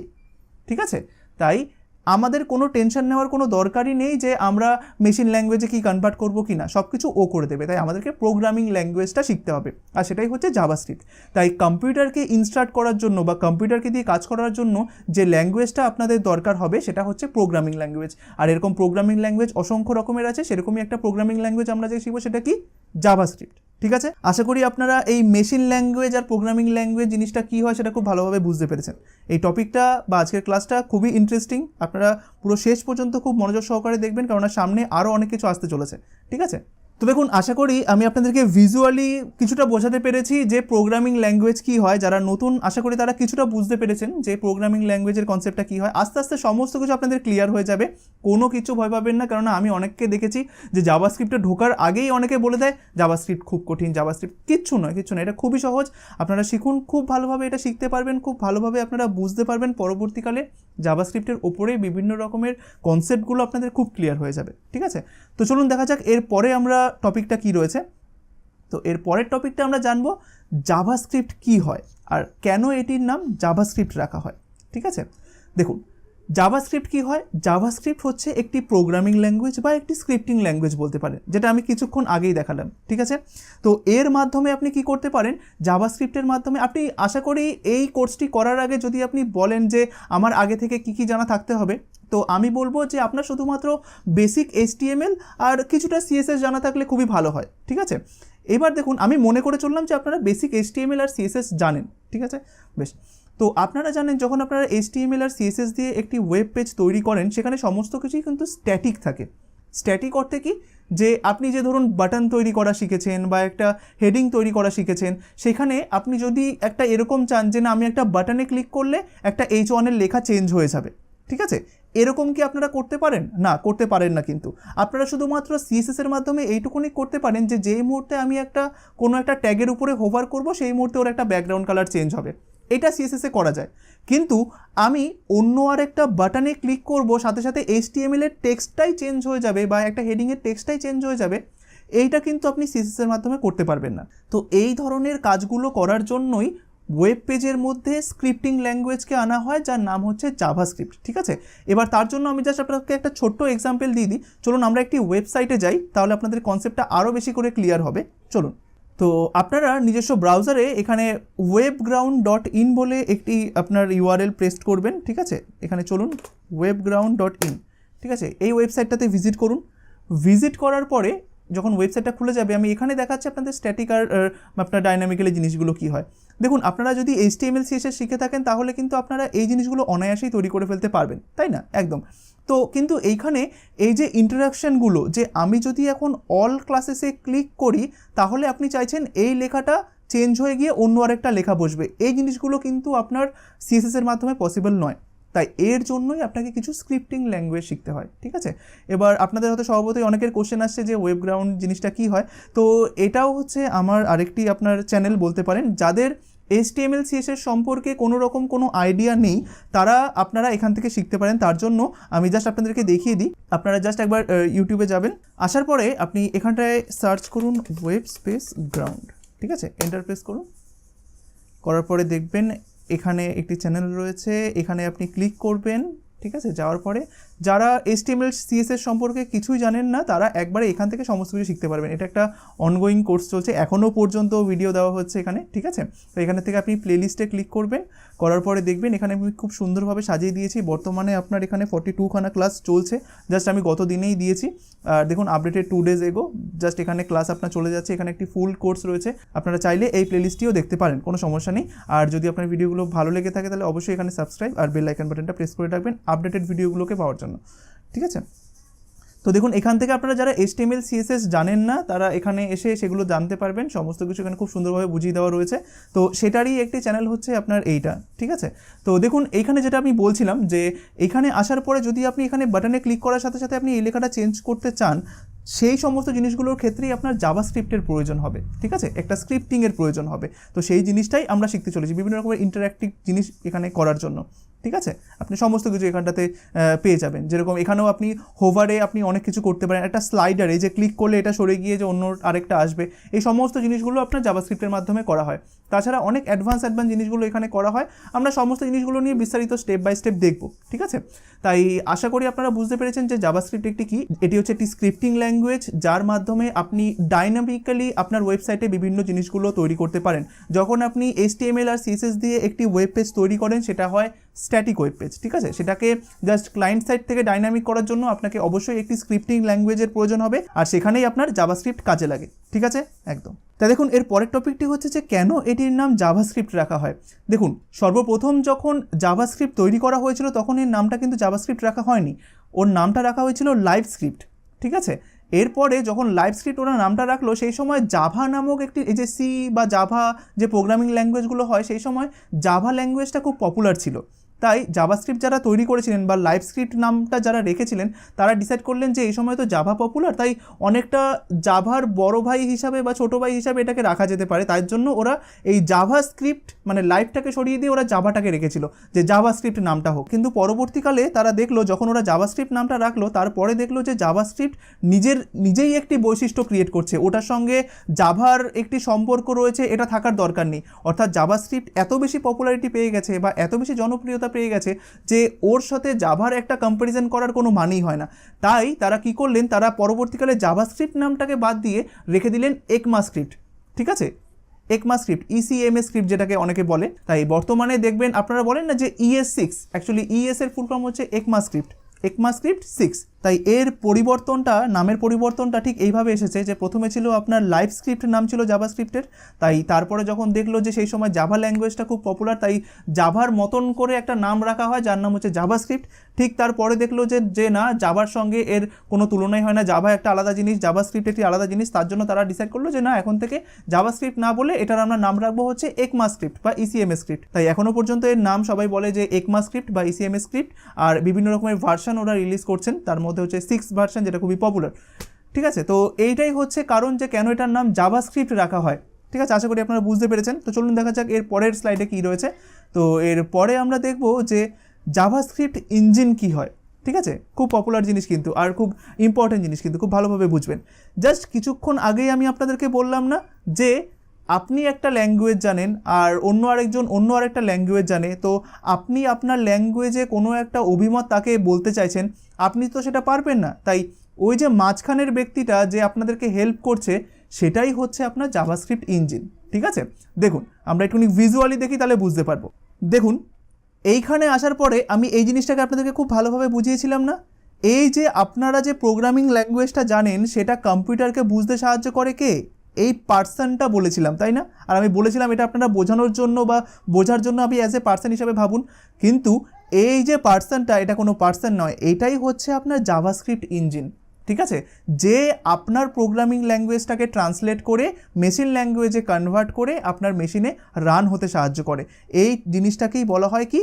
[SPEAKER 1] ঠিক আছে, তাই আমাদের কোনো টেনশন নেওয়ার কোনো দরকারই নেই যে আমরা মেশিন ল্যাঙ্গুয়েজে কি কনভার্ট করবো কি না, সব কিছু ও করে দেবে। তাই আমাদেরকে প্রোগ্রামিং ল্যাঙ্গুয়েজটা শিখতে হবে, আর সেটাই হচ্ছে জাভাস্ক্রিপ্ট। তাই কম্পিউটারকে ইনস্ট্রাক্ট করার জন্য বা কম্পিউটারকে দিয়ে কাজ করার জন্য যে ল্যাঙ্গুয়েজটা আপনাদের দরকার হবে সেটা হচ্ছে প্রোগ্রামিং ল্যাঙ্গুয়েজ। আর এরকম প্রোগ্রামিং ল্যাঙ্গুয়েজ অসংখ্য রকমের আছে, সেরকমই একটা প্রোগ্রামিং ল্যাঙ্গুয়েজ আমরা যে শিখবো সেটা কি? জাভাস্ক্রিপ্ট। ঠিক আছে, আশা করি আপনারা এই মেশিন ল্যাঙ্গুয়েজ আর প্রোগ্রামিং ল্যাঙ্গুয়েজ জিনিসটা কী হয় সেটা খুব ভালোভাবে বুঝতে পেরেছেন। এই টপিকটা বা আজকের ক্লাসটা খুবই ইন্টারেস্টিং, আপনারা পুরো শেষ পর্যন্ত খুব মনোযোগ সহকারে দেখবেন, কারণ সামনে আরও অনেক কিছু আসতে চলেছে। ঠিক আছে। তো দেখুন, আশা করি আমি আপনাদেরকে ভিজুয়ালি কিছুটা বোঝাতে পেরেছি যে প্রোগ্রামিং ল্যাঙ্গুয়েজ কী হয়। যারা নতুন, আশা করি তারা কিছুটা বুঝতে পেরেছেন যে প্রোগ্রামিং ল্যাঙ্গুয়েজের কনসেপ্টটা কী হয়। আস্তে আস্তে সমস্ত কিছু আপনাদের ক্লিয়ার হয়ে যাবে, কোনো কিছু ভয় পাবেন না। কারণ আমি অনেককে দেখেছি যে জাভাস্ক্রিপ্টে ঢোকার আগেই অনেকে বলে দেয় জাভাস্ক্রিপ্ট খুব কঠিন, জাভাস্ক্রিপ্ট কিচ্ছু নয়, এটা খুবই সহজ। আপনারা শিখুন, খুব ভালোভাবে এটা শিখতে পারবেন, খুব ভালোভাবে আপনারা বুঝতে পারবেন। পরবর্তীকালে জাভাস্ক্রিপ্টের ওপরে বিভিন্ন রকমের কনসেপ্টগুলো আপনাদের খুব ক্লিয়ার হয়ে যাবে, ঠিক আছে। তো চলুন দেখা যাক এরপরে আমরা টপিকটা কি রয়েছে। তো এর পরের টপিকটা আমরা জানবো জাভাস্ক্রিপ্ট কি হয় আর কেন এটির নাম জাভাস্ক্রিপ্ট রাখা হয়, ঠিক আছে। দেখুন, জাভাস্ক্রিপ্ট কি হয়? জাভাস্ক্রিপ্ট হচ্ছে একটি প্রোগ্রামিং ল্যাঙ্গুয়েজ বা একটি স্ক্রিপ্টিং ল্যাঙ্গুয়েজ বলতে পারেন, যেটা আমি কিছুক্ষণ আগেই দেখালাম, ঠিক আছে। তো এর মাধ্যমে আপনি কি করতে পারেন? জাভাস্ক্রিপ্টের মাধ্যমে আপনি, আশা করি এই কোর্সটি করার আগে যদি আপনি বলেন যে আমার আগে থেকে কি কি জানা থাকতে হবে, তো আমি বলবো যে আপনার শুধুমাত্র বেসিক HTML আর কিছুটা CSS জানা থাকলে খুবই ভালো হয়, ঠিক আছে। এবার দেখুন, আমি মনে করে চললাম যে আপনারা বেসিক HTML আর CSS জানেন, ঠিক আছে, বেশ। তো আপনারা জানেন যখন আপনারা HTML আর CSS দিয়ে একটি ওয়েব পেজ তৈরি করেন, সেখানে সমস্ত কিছুই কিন্তু স্ট্যাটিক থাকে। স্ট্যাটিক অর্থে কি, যে আপনি যে ধরুন বাটন তৈরি করা শিখেছেন বা একটা হেডিং তৈরি করা শিখেছেন, সেখানে আপনি যদি একটা এরকম চান যে না আমি একটা বাটনে ক্লিক করলে একটা H1 এর লেখা চেঞ্জ হয়ে যাবে, ঠিক আছে, এরকম কি আপনারা করতে পারেন? না, করতে পারেন না। কিন্তু আপনারা শুধুমাত্র CSS এর মাধ্যমে এইটুকুনি করতে পারেন যে যেই মুহূর্তে আমি কোনো একটা ট্যাগের উপরে হোভার করব, সেই মুহূর্তে ওর একটা ব্যাকগ্রাউন্ড কালার চেঞ্জ হবে। এটা CSS এ করা যায়। কিন্তু আমি অন্য আর একটা বাটনে ক্লিক করব, সাথে সাথে HTML এর টেক্সটটাই চেঞ্জ হয়ে যাবে বা একটা হেডিংয়ের টেক্সটটাই চেঞ্জ হয়ে যাবে, এইটা কিন্তু আপনি CSS এর মাধ্যমে করতে পারবেন না। তো এই ধরনের কাজগুলো করার জন্যই ওয়েব পেজের মধ্যে স্ক্রিপ্টিং ল্যাঙ্গুয়েজকে আনা হয়, যার নাম হচ্ছে জাভাস্ক্রিপ্ট, ঠিক আছে। এবার তার জন্য আমি জাস্ট আপনাকে একটা ছোট্ট এক্সাম্পল দিয়ে দিই। চলুন আমরা একটি ওয়েবসাইটে যাই, তাহলে আপনাদের কনসেপ্টটা আরও বেশি করে ক্লিয়ার হবে। চলুন, তো আপনারা নিজস্ব ব্রাউজারে এখানে webground.in বলে একটি আপনার URL পেস্ট করবেন, ঠিক আছে। এখানে চলুন webground.in, ঠিক আছে, এই ওয়েবসাইটটাতে ভিজিট করুন। ভিজিট করার পরে যখন ওয়েবসাইটটা খুলে যাবে, আমি এখানে দেখাচ্ছি আপনাদের স্ট্যাটিক আর আপনার ডাইনামিক্যালি জিনিসগুলো কী হয়। দেখুন, আপনারা যদি HTML CSS শিখে থাকেন তাহলে কিন্তু আপনারা এই জিনিসগুলো অনায়াসেই তৈরি করে ফেলতে পারবেন, তাই না? একদম। তো কিন্তু এইখানে এই যে ইন্টারাকশানগুলো, যে আমি যদি এখন অল ক্লাসেসে ক্লিক করি তাহলে আপনি চাইছেন এই লেখাটা চেঞ্জ হয়ে গিয়ে অন্য আরেকটা লেখা বসবে, এই জিনিসগুলো কিন্তু আপনার CSS এর মাধ্যমে পসিবল নয়। তাই এর জন্যই আপনাকে কিছু স্ক্রিপ্টিং ল্যাঙ্গুয়েজ শিখতে হয়, ঠিক আছে। এবার আপনাদের হয়তো স্বভাবতই অনেকের কোশ্চেন আসছে যে ওয়েবগ্রাউন্ড জিনিসটা কী হয়। তো এটাও হচ্ছে আমার আরেকটি আপনার চ্যানেল বলতে পারেন। যাদের HTML CSS সম্পর্কে কোনো রকম কোনো আইডিয়া নেই, আপনারা এখান থেকে শিখতে পারেন। তার জন্য আমি জাস্ট আপনাদেরকে দেখিয়ে দিই। আপনারা জাস্ট একবার ইউটিউবে যাবেন, আসার পরে আপনি এখানটায় সার্চ করুন ওয়েব স্পেস গ্রাউন্ড, ঠিক আছে, এন্টার প্রেস করুন। করার পরে দেখবেন এখানে একটি চ্যানেল রয়েছে, এখানে আপনি ক্লিক করবেন, ঠিক আছে। যাওয়ার পরে যারা HTML CSS সম্পর্কে কিছুই জানেন না, তারা একবারে এখান থেকে সমস্ত কিছু শিখতে পারবেন। এটা একটা অনগোয়িং কোর্স চলছে, এখনও পর্যন্ত ভিডিও দেওয়া হচ্ছে এখানে, ঠিক আছে। তো এখানে থেকে আপনি প্লেলিস্টে ক্লিক করবেন, করার পরে দেখবেন এখানে আমি খুব সুন্দরভাবে সাজিয়ে দিয়েছি। বর্তমানে আপনার এখানে 42খানা ক্লাস চলছে, জাস্ট আমি গত দিনেই দিয়েছি। আর দেখুন আপডেটেড 2 days এগো, জাস্ট এখানে ক্লাস আপনার চলে যাচ্ছে। এখানে একটি ফুল কোর্স রয়েছে, আপনারা চাইলে এই প্লেলিস্টটিও দেখতে পারেন, কোনো সমস্যা নেই। আর যদি আপনার ভিডিওগুলো ভালো লেগে থাকে তাহলে অবশ্যই এখানে সাবস্ক্রাইব আর বেল আইকন বাটনটা প্রেস করে রাখবেন আপডেটেড ভিডিওগুলোকে পাওয়ার জন্য, ঠিক আছে। তো দেখুন এখান থেকে আপনারা যারা HTML CSS জানেন না, তারা এখানে এসে সেগুলো জানতে পারবেন। সমস্ত কিছু এখানে খুব সুন্দরভাবে বুঝিয়ে দেওয়া রয়েছে। তো সেটারই একটি চ্যানেল হচ্ছে আপনার এইটা, ঠিক আছে। তো দেখুন এইখানে যেটা আমি বলছিলাম, যে এখানে আসার পরে যদি আপনি এখানে বাটনে ক্লিক করার সাথে সাথে আপনি এই লেখাটা চেঞ্জ করতে চান, সেই সমস্ত জিনিসগুলোর ক্ষেত্রেই আপনার জাভাস্ক্রিপ্টের প্রয়োজন হবে, ঠিক আছে, একটা স্ক্রিপ্টিংয়ের প্রয়োজন হবে। তো সেই জিনিসটাই আমরা শিখতে চলেছি, বিভিন্ন রকমের ইন্টারঅ্যাক্টিভ জিনিস এখানে করার জন্য, ঠিক আছে। আপনি সমস্ত কিছু এখানটাতে পেয়ে যাবেন। যেরকম এখানেও আপনি হোভারে আপনি অনেক কিছু করতে পারেন, একটা স্লাইডারে যে ক্লিক করলে এটা সরে গিয়ে যে অন্য আরেকটা আসবে, এই সমস্ত জিনিসগুলো আপনার জাভাস্ক্রিপ্টের মাধ্যমে করা হয়। তাছাড়া অনেক অ্যাডভান্স জিনিসগুলো এখানে করা হয়। আমরা সমস্ত জিনিসগুলো নিয়ে বিস্তারিত স্টেপ বাই স্টেপ দেখব, ঠিক আছে। তাই আশা করি আপনারা বুঝতে পেরেছেন যে জাভাস্ক্রিপ্ট একটি কি। এটি হচ্ছে একটি স্ক্রিপ্টিং ল্যাঙ্গুয়েজ, যার মাধ্যমে আপনি ডাইনামিক্যালি আপনার ওয়েবসাইটে বিভিন্ন জিনিসগুলো তৈরি করতে পারেন। যখন আপনি HTML আর CSS দিয়ে একটি ওয়েব পেজ তৈরি করেন, সেটা হয় স্ট্যাটিক ওয়েব পেজ, ঠিক আছে। সেটাকে জাস্ট ক্লায়েন্ট সাইড থেকে ডাইনামিক করার জন্য আপনাকে অবশ্যই একটি স্ক্রিপ্টিং ল্যাঙ্গুয়েজের প্রয়োজন হবে, আর সেখানেই আপনার জাভাস্ক্রিপ্ট কাজে লাগে, ঠিক আছে, একদম। তা দেখুন এর পরের টপিকটি হচ্ছে যে কেন এটির নাম জাভাস্ক্রিপ্ট রাখা হয়। দেখুন সর্বপ্রথম যখন জাভাস্ক্রিপ্ট তৈরি করা হয়েছিল তখন এর নামটা কিন্তু জাভাস্ক্রিপ্ট রাখা হয়নি, ওর নামটা রাখা হয়েছিল লাইভ স্ক্রিপ্ট, ঠিক আছে। এরপরে যখন লাইভ স্ক্রিপ্ট ওরা নামটা রাখলো সেই সময় জাভা নামক একটি, এই যে সি বা জাভা যে প্রোগ্রামিং ল্যাঙ্গুয়েজগুলো হয়, সেই সময় জাভা ল্যাঙ্গুয়েজটা খুব পপুলার ছিল। তাই জাভাস্ক্রিপ্ট যারা তৈরি করেছিলেন বা লাইভ স্ক্রিপ্ট নামটা যারা রেখেছিলেন তারা ডিসাইড করলেন যে এই সময় তো জাভা পপুলার, তাই অনেকটা জাভার বড় ভাই হিসাবে বা ছোটো ভাই হিসাবে এটাকে রাখা যেতে পারে। তাই জন্য ওরা এই জাভাস্ক্রিপ্ট মানে লাইভটাকে সরিয়ে দিয়ে ওরা জাভাটাকে রেখেছিল যে জাভাস্ক্রিপ্ট নামটা হোক। কিন্তু পরবর্তীকালে তারা দেখলো যখন ওরা জাভাস্ক্রিপ্ট নামটা রাখলো তারপরে দেখলো যে জাভাস্ক্রিপ্ট নিজেই একটি বৈশিষ্ট্য ক্রিয়েট করছে, ওটার সঙ্গে জাভার একটি সম্পর্ক রয়েছে, এটা থাকার দরকার নেই। অর্থাৎ জাভাস্ক্রিপ্ট এত বেশি পপুলারিটি পেয়ে গেছে বা এত বেশি জনপ্রিয়তা পেয়ে গেছে যে ওর সাথে জাভার একটা কম্প্যারিজন করার কোনো মানেই হয় না। তাই তারা কি করলেন, তারা পরবর্তীকালে জাভাস্ক্রিপ্ট নামটাকে বাদ দিয়ে রেখে দিলেন একমাস্ক্রিপ্ট। ঠিক আছে, একমাস্ক্রিপ্ট, ECMA স্ক্রিপ্ট যেটাকে অনেকে বলে। তাই বর্তমানে দেখবেন আপনারা বলেন না যে ES6, অ্যাকচুয়ালি ES এর ফুল ফর্ম হচ্ছে একমাস্ক্রিপ্ট 6। তাই এর পরিবর্তনটা, নামের পরিবর্তনটা ঠিক এইভাবে এসেছে যে প্রথমে ছিল আপনার লাইভ স্ক্রিপ্ট নাম ছিল জাভাস্ক্রিপ্টের, তাই তারপরে যখন দেখলো যে সেই সময় জাভা ল্যাঙ্গুয়েজটা খুব পপুলার তাই জাভার মতন করে একটা নাম রাখা হয় যার নাম হচ্ছে জাভাস্ক্রিপ্ট। ঠিক তারপরে দেখলো যে না, জাভার সঙ্গে এর কোনো তুলনাই হয় না, জাভা একটা আলাদা জিনিস, জাভাস্ক্রিপ্ট একটি আলাদা জিনিস। তার জন্য তারা ডিসাইড করলো যে না, এখন থেকে জাভাস্ক্রিপ্ট না বলে এটার আমরা নাম রাখবো হচ্ছে একমাস্ক্রিপ্ট বা ECMA স্ক্রিপ্ট। তাই এখনও পর্যন্ত এর নাম সবাই বলে যে একমাস্ক্রিপ্ট বা ECMA স্ক্রিপ্ট। আর বিভিন্ন রকমের ভার্সন ওরা রিলিজ করছেন, তার মধ্যে হচ্ছে 6 ভার্সন যেটা খুবই পপুলার। ঠিক আছে, তো এইটাই হচ্ছে কারণ যে কেন এটার নাম জাভাস্ক্রিপ্ট রাখা হয়। ঠিক আছে, আশা করি আপনারা বুঝতে পেরেছেন। তো চলুন দেখা যাক এর পরের স্লাইডে কী রয়েছে। তো এর পরে আমরা দেখব যে জাভাস্ক্রিপ্ট ইঞ্জিন কী হয়। ঠিক আছে, খুব পপুলার জিনিস কিন্তু, আর খুব ইম্পর্টেন্ট জিনিস কিন্তু, খুব ভালোভাবে বুঝবেন। জাস্ট কিছুক্ষণ আগেই আমি আপনাদেরকে বললাম না যে আপনি একটা ল্যাঙ্গুয়েজ জানেন আর অন্য আরেকজন অন্য আরেকটা ল্যাঙ্গুয়েজ জানে, তো আপনি আপনার ল্যাঙ্গুয়েজে কোনো একটা অভিমত তাকে বলতে চাইছেন, আপনি তো সেটা পারবেন না। তাই ওই যে মাঝখানের ব্যক্তিটা যে আপনাদেরকে হেল্প করছে সেটাই হচ্ছে আপনার জাভাস্ক্রিপ্ট ইঞ্জিন। ঠিক আছে, দেখুন আমরা একটুখানি ভিজুয়ালি দেখি তাহলে বুঝতে পারবো। দেখুন এইখানে আসার পরে আমি এই জিনিসটাকে আপনাদেরকে খুব ভালোভাবে বুঝিয়েছিলাম না, এই যে আপনারা যে প্রোগ্রামিং ল্যাঙ্গুয়েজটা জানেন সেটা কম্পিউটারকে বুঝতে সাহায্য করে কে? এই পার্সনটা বলেছিলাম, তাই না? আর আমি বলেছিলাম এটা আপনারা বোঝানোর জন্য বা বোঝার জন্য আপনি অ্যাজ এ পার্সন হিসাবে ভাবুন। কিন্তু এই যে পার্সনটা, এটা কোনো পার্সন নয়, এইটাই হচ্ছে আপনার জাভাস্ক্রিপ্ট ইঞ্জিন। ঠিক আছে, যে আপনার প্রোগ্রামিং ল্যাঙ্গুয়েজটাকে ট্রান্সলেট করে মেশিন ল্যাঙ্গুয়েজে কনভার্ট করে আপনার মেশিনে রান হতে সাহায্য করে। এই জিনিসটাকেই বলা হয় কি?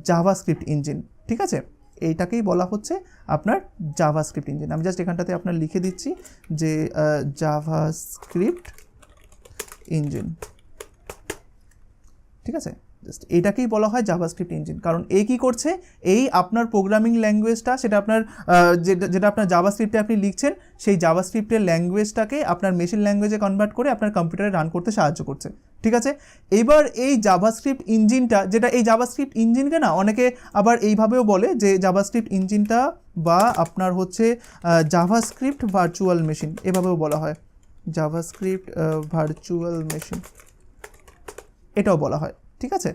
[SPEAKER 1] JavaScript engine. ঠিক আছে, এইটাকেই বলা হচ্ছে আপনার জাভাস্ক্রিপ্ট ইঞ্জিন। আমি জাস্ট এখানটাতে আপনার লিখে দিচ্ছি যে জাভাস্ক্রিপ্ট ইঞ্জিন। ঠিক আছে, জাস্ট এটাকেই বলা হয় জাভাস্ক্রিপ্ট ইঞ্জিন। কারণ এই কী করছে, এই আপনার প্রোগ্রামিং ল্যাঙ্গুয়েজটা, সেটা আপনার যেটা আপনার জাভাস্ক্রিপ্টে আপনি লিখছেন, সেই জাভাস্ক্রিপ্টের ল্যাঙ্গুয়েজটাকে আপনার মেশিন ল্যাঙ্গুয়েজে কনভার্ট করে আপনার কম্পিউটারে রান করতে সাহায্য করছে। ঠিক আছে, এবার এই জাভাস্ক্রিপ্ট ইঞ্জিনটা, যেটা এই জাভাস্ক্রিপ্ট ইঞ্জিনকে না অনেকে আবার এইভাবেও বলে যে জাভাস্ক্রিপ্ট ইঞ্জিনটা বা আপনার হচ্ছে জাভাস্ক্রিপ্ট ভার্চুয়াল মেশিন, এভাবেও বলা হয়, জাভাস্ক্রিপ্ট ভার্চুয়াল মেশিন এটাও বলা হয়। ঠিক আছে,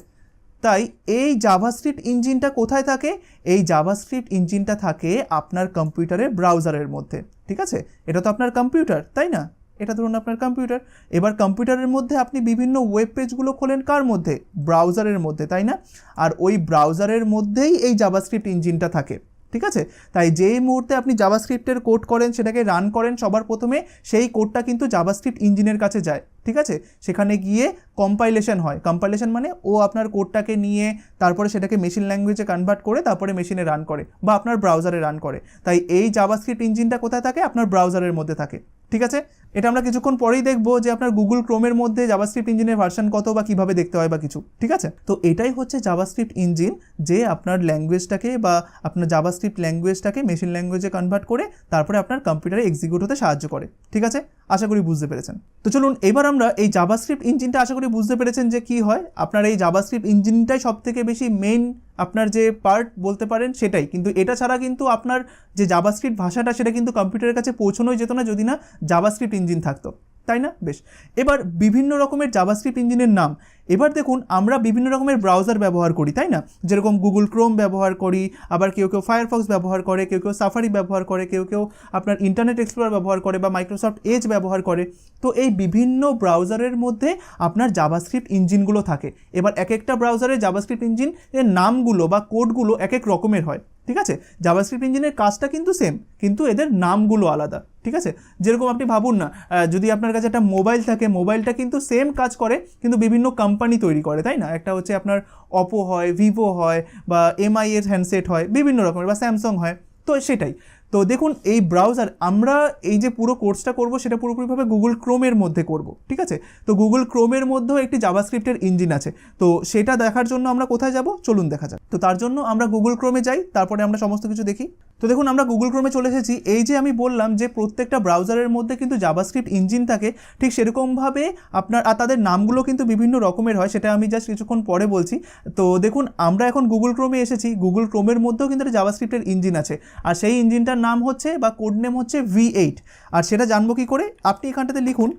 [SPEAKER 1] তাই এই জাভাস্ক্রিপ্ট ইঞ্জিনটা কোথায় থাকে? এই জাভাস্ক্রিপ্ট ইঞ্জিনটা থাকে আপনার কম্পিউটারের ব্রাউজারের মধ্যে। ঠিক আছে, এটা তো আপনার কম্পিউটার, তাই না? এটা ধরুন আপনার কম্পিউটার। এবার কম্পিউটারের মধ্যে আপনি বিভিন্ন ওয়েব পেজগুলো খোলেন কার মধ্যে? ব্রাউজারের মধ্যে, তাই না? আর ওই ব্রাউজারের মধ্যেই এই জাভাস্ক্রিপ্ট ইঞ্জিনটা থাকে। ঠিক আছে, তাই যেই মুহূর্তে আপনি জাভাস্ক্রিপ্টের কোড করেন, সেটাকে রান করেন, সবার প্রথমে সেই কোডটা কিন্তু জাভাস্ক্রিপ্ট ইঞ্জিনের কাছে যায়। ঠিক আছে, সেখানে গিয়ে কম্পাইলেশন হয়। কম্পাইলেশন মানে ও আপনার কোডটাকে নিয়ে তারপরে সেটাকে মেশিন ল্যাঙ্গুয়েজে কনভার্ট করে তারপরে মেশিনে রান করে বা আপনার ব্রাউজারে রান করে। তাই এই জাভাস্ক্রিপ্ট ইঞ্জিনটা কোথায় থাকে? আপনার ব্রাউজারের মধ্যে থাকে। ঠিক আছে, এটা আমরা কিছুক্ষণ পরেই দেখবো যে আপনার গুগল ক্রোমের মধ্যে জাভাস্ক্রিপ্ট ইঞ্জিনের ভার্সন কত বা কীভাবে দেখতে হয় বা কিছু। ঠিক আছে, তো এটাই হচ্ছে জাভাস্ক্রিপ্ট ইঞ্জিন, যে আপনার ল্যাঙ্গুয়েজটাকে বা আপনার জাভাস্ক্রিপ্ট ল্যাঙ্গুয়েজটাকে মেশিন ল্যাঙ্গুয়েজে কনভার্ট করে তারপরে আপনার কম্পিউটারে এক্সিকিউট হতে সাহায্য করে। ঠিক আছে, আশা করি বুঝতে পেরেছেন। তো চলুন এবার আমরা এই জাভাস্ক্রিপ্ট ইঞ্জিনটা, আশা করি বুঝতে পেরেছেন যে কী হয়। আপনার এই জাভাস্ক্রিপ্ট ইঞ্জিনটাই সবথেকে বেশি মেইন আপনার যে পার্ট বলতে পারেন সেটাই, কিন্তু এটা ছাড়া কিন্তু আপনার যে জাভাস্ক্রিপ্ট ভাষাটা সেটা কিন্তু কম্পিউটারের কাছে পৌঁছানোই যেত না যদি না জাভাস্ক্রিপ্ট ইঞ্জিন থাকতো, তাই না? বেশ, এবার বিভিন্ন রকমের জাভাস্ক্রিপ্ট ইঞ্জিনের নাম। এবার দেখুন আমরা বিভিন্ন রকমের ব্রাউজার ব্যবহার করি, তাই না? যেরকম গুগল ক্রোম ব্যবহার করি, আবার কেউ ফায়ারফক্স ব্যবহার করে, কেউ সাফারি ব্যবহার করে, কেউ আপনার ইন্টারনেট এক্সপ্লোরার ব্যবহার করে বা মাইক্রোসফট এজ ব্যবহার করে। তো এই বিভিন্ন ব্রাউজারের মধ্যে আপনার জাভাস্ক্রিপ্ট ইঞ্জিনগুলো থাকে। এবার এক একটা ব্রাউজারের জাভাস্ক্রিপ্ট ইঞ্জিন এর নামগুলো বা কোডগুলো এক এক রকমের হয়। ঠিক আছে, জাভাস্ক্রিপ্ট ইঞ্জিনের কাজটা কিন্তু সেম, কিন্তু এদের নামগুলো আলাদা। ঠিক আছে, যেরকম আপনি ভাবুন না, যদি আপনার কাছে একটা মোবাইল থাকে, মোবাইলটা কিন্তু সেম কাজ করে কিন্তু বিভিন্ন কোম্পানি তৈরি করে, তাই না? একটা হচ্ছে আপনার অপো হয়, ভিভো হয়, বা এমআই এর হ্যান্ডসেট হয়, বিভিন্ন রকমের, বা স্যামসাং হয়। তো সেটাই। তো দেখুন এই ব্রাউজার, আমরা এই যে পুরো কোর্সটা করব সেটা পুরোপুরিভাবে গুগল ক্রোমের মধ্যে করব, ঠিক আছে? তো গুগল ক্রোমের মধ্যেও একটি জাভাস্ক্রিপ্টের ইঞ্জিন আছে। তো সেটা দেখার জন্য আমরা কোথায় যাব, চলুন দেখা যাক। তো তার জন্য আমরা গুগল ক্রোমে যাই, তারপরে আমরা সমস্ত কিছু দেখি। তো দেখুন আমরা গুগল ক্রোমে চলে এসেছি। এই যে আমি বললাম যে প্রত্যেকটা ব্রাউজারের মধ্যে কিন্তু জাভাস্ক্রিপ্ট ইঞ্জিন থাকে, ঠিক সেরকমভাবে আপনার, আর তাদের নামগুলো কিন্তু বিভিন্ন রকমের হয়, সেটা আমি জাস্ট কিছুক্ষণ পরে বলছি। তো দেখুন আমরা এখন গুগল ক্রোমে এসেছি, গুগল ক্রোমের মধ্যেও কিন্তু একটা জাভাস্ক্রিপ্টের ইঞ্জিন আছে, আর সেই ইঞ্জিনটার নাম হচ্ছে বা কোড নেম হচ্ছে V8। আর সেটা জানবো কি করে, আপনি এখানটাতে লিখুন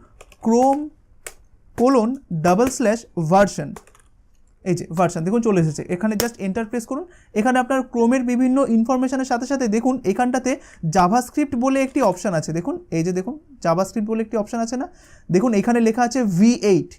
[SPEAKER 1] chrome:\version, এই যে ভার্সন দেখুন চলে এসেছে, এখানে জাস্ট এন্টার প্রেস করুন। এখানে আপনার ক্রোমের বিভিন্ন ইনফরমেশনের সাথে সাথে দেখুন এখানটাতে জাভাস্ক্রিপ্ট বলে একটি অপশান আছে, দেখুন এই যে দেখুন জাভাস্ক্রিপ্ট বলে একটি অপশান আছে না, দেখুন এখানে লেখা আছে V8,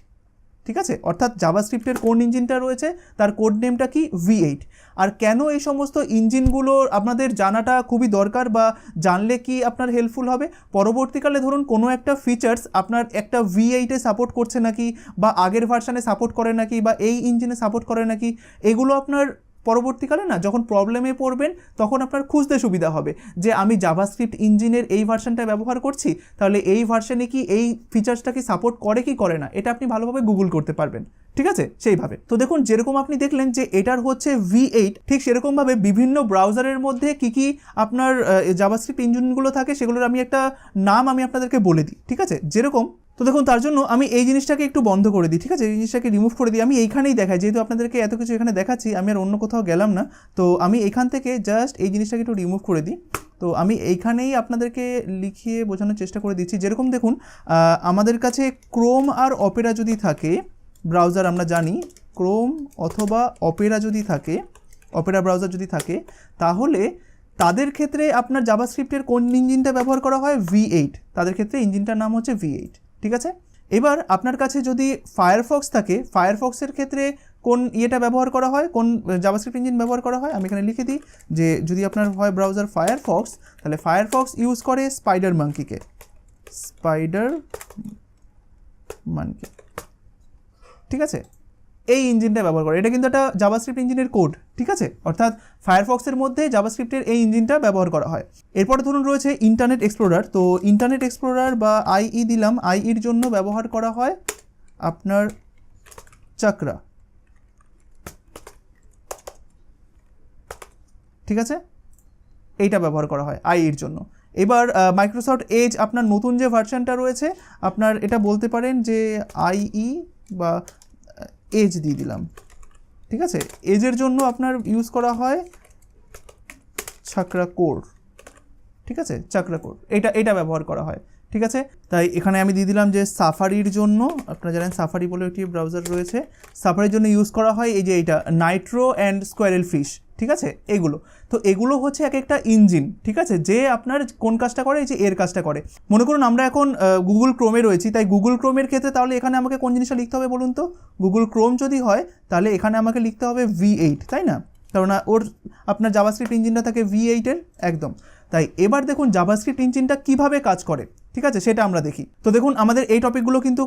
[SPEAKER 1] ঠিক আছে? অর্থাৎ জাভাস্ক্রিপ্টের কোন ইঞ্জিনটা রয়েছে তার কোড নেমটা কি, V8। আর কেন এই সমস্ত ইঞ্জিনগুলো আপনাদের জানাটা খুবই দরকার, বা জানলে কি আপনার হেল্পফুল হবে, পরবর্তীকালে ধরুন কোনো একটা ফিচার্স আপনার একটা V8-এ সাপোর্ট করছে নাকি, বা আগের ভার্সানে সাপোর্ট করে নাকি, বা এই ইঞ্জিনে সাপোর্ট করে নাকি, এগুলো আপনার পরবর্তীকালে না যখন প্রবলেমে পড়বেন তখন আপনার খুঁজতে সুবিধা হবে যে আমি জাভাস্ক্রিপ্ট ইঞ্জিনের এই ভার্সনটা ব্যবহার করছি, তাহলে এই ভার্সনে কি এই ফিচার্সটা কি সাপোর্ট করে কি করে না, এটা আপনি ভালোভাবে গুগল করতে পারবেন, ঠিক আছে? সেইভাবে। তো দেখুন যেরকম আপনি দেখলেন যে এটার হচ্ছে V8, ঠিক সেরকমভাবে বিভিন্ন ব্রাউজারের মধ্যে কি কি আপনার জাভাস্ক্রিপ্ট ইঞ্জিনগুলো থাকে সেগুলোর আমি একটা নাম আমি আপনাদেরকে বলে দিই, ঠিক আছে? যেরকম, তো দেখুন তার জন্য আমি এই জিনিসটাকে একটু বন্ধ করে দিই, ঠিক আছে? এই জিনিসটাকে রিমুভ করে দিই, আমি এইখানেই দেখাই, যেহেতু আপনাদেরকে এত কিছু এখানে দেখাচ্ছি, আমি আর অন্য কোথাও গেলাম না। তো আমি এইখান থেকে জাস্ট এই জিনিসটাকে একটু রিমুভ করে দিই। তো আমি এইখানেই আপনাদেরকে লিখিয়ে বোঝানোর চেষ্টা করে দিচ্ছি। যেরকম দেখুন আমাদের কাছে ক্রোম আর অপেরা যদি থাকে ব্রাউজার, আমরা জানি ক্রোম অথবা অপেরা যদি থাকে, অপেরা ব্রাউজার যদি থাকে, তাহলে তাদের ক্ষেত্রে আপনার জাভাস্ক্রিপ্টের কোন ইঞ্জিনটা ব্যবহার করা হয়, V8। তাদের ক্ষেত্রে ইঞ্জিনটার নাম হচ্ছে V8, ঠিক আছে? এবার আপনার কাছে যদি ফায়ারফক্স থাকে, ফায়ারফক্সের ক্ষেত্রে কোন ইয়েটা ব্যবহার করা হয়, কোন জাভাস্ক্রিপ্ট ইঞ্জিন ব্যবহার করা হয়, আমি এখানে লিখে দিই যে যদি আপনার হয় ব্রাউজার ফায়ারফক্স, তাহলে ফায়ারফক্স ইউজ করে স্পাইডার মাঙ্কিকে, ঠিক আছে? এই ইঞ্জিনটা ব্যবহার করে, এটা কিন্তু একটা জাভাস্ক্রিপ্ট ইঞ্জিনের কোড, ঠিক আছে? অর্থাৎ ফায়ারফক্সের মধ্যে জাভাস্ক্রিপ্টের এই ইঞ্জিনটা ব্যবহার করা হয়। এরপরে ধরুন রয়েছে ইন্টারনেট এক্সপ্লোরার। তো ইন্টারনেট এক্সপ্লোরার বা IE দিলাম, IEর জন্য ব্যবহার করা হয় আপনার চাকরা, ঠিক আছে? এইটা ব্যবহার করা হয় IEর জন্য। এবার মাইক্রোসফট এজ আপনার নতুন যে ভার্সনটা রয়েছে, আপনার এটা বলতে পারেন যে IE বা এজ দিয়ে দিলাম, ঠিক আছে? এজের জন্য আপনার ইউজ করা হয় চাকরা কোর, ঠিক আছে? চাকরা কোর এটা ব্যবহার করা হয়, ঠিক আছে? তাই এখানে আমি দিয়ে দিলাম যে সাফারির জন্য, আপনারা জানেন সাফারি বলে একটি ব্রাউজার রয়েছে, সাফারির জন্য ইউজ করা হয় এই যে এইটা নাইট্রো অ্যান্ড স্কোয়ারেল ফিশ, ঠিক আছে? এগুলো তো এগুলো হচ্ছে এক একটা ইঞ্জিন, ঠিক আছে? যে আপনার কোন কাজটা করে, এই যে এর কাজটা করে। মনে করুন আমরা এখন গুগল ক্রোমে রয়েছি, তাই গুগল ক্রোমের ক্ষেত্রে তাহলে এখানে আমাকে কোন জিনিসটা লিখতে হবে বলুন তো? গুগল ক্রোম যদি হয় তাহলে এখানে আমাকে লিখতে হবে V8, তাই না? কারণ ওর আপনার জাভাস্ক্রিপ্ট ইঞ্জিনটা থাকে V8-এর, একদম। তাই এবার দেখুন জাভাস্ক্রিপ্ট ইঞ্জিনটা কিভাবে কাজ করে, ঠিক আছে? সেটা আমরা দেখি। তো দেখুন আমাদের এই টপিকগুলো কিন্তু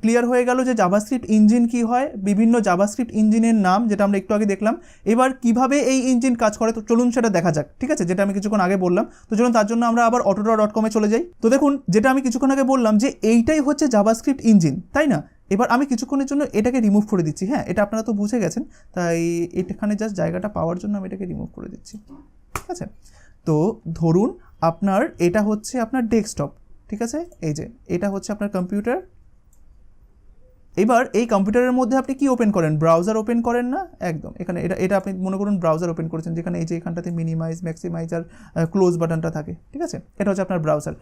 [SPEAKER 1] ক্লিয়ার হয়ে গেল যে জাভাস্ক্রিপ্ট ইঞ্জিন কি হয়, বিভিন্ন জাভাস্ক্রিপ্ট ইঞ্জিনের নাম যেটা আমরা একটু আগে দেখলাম। এবার কিভাবে এই ইঞ্জিন কাজ করে তো চলুন সেটা দেখা যাক, ঠিক আছে? যেটা আমি কিছুক্ষণ আগে বললাম। তো চলুন তার জন্য আমরা আবার autodra.com-এ চলে যাই। তো দেখুন যেটা আমি কিছুক্ষণ আগে বললাম যে এইটাই হচ্ছে জাভাস্ক্রিপ্ট ইঞ্জিন, তাই না? এবার আমি কিছুক্ষণের জন্য এটাকে রিমুভ করে দিচ্ছি, হ্যাঁ? এটা আপনারা তো বুঝে গেছেন, তাই এখানে জাস্ট জায়গাটা পাওয়ার জন্য আমি এটাকে রিমুভ করে দিচ্ছি, ঠিক আছে? তো ধরুন আপনার এটা হচ্ছে আপনার ডেস্কটপ, ঠিক আছে? এই যে এটা হচ্ছে আপনার কম্পিউটার। এবার এই কম্পিউটারের মধ্যে আপনি কি ওপেন করেন, ব্রাউজার ওপেন করেন না? একদম এখানে এটা আপনি মনে করুন ব্রাউজার ওপেন করেছেন, যেখানে এই যে এখানটাতে মিনিমাইজ, ম্যাক্সিমাইজ আর ক্লোজ বাটনটা থাকে, ঠিক আছে? এটা হচ্ছে আপনার ব্রাউজার।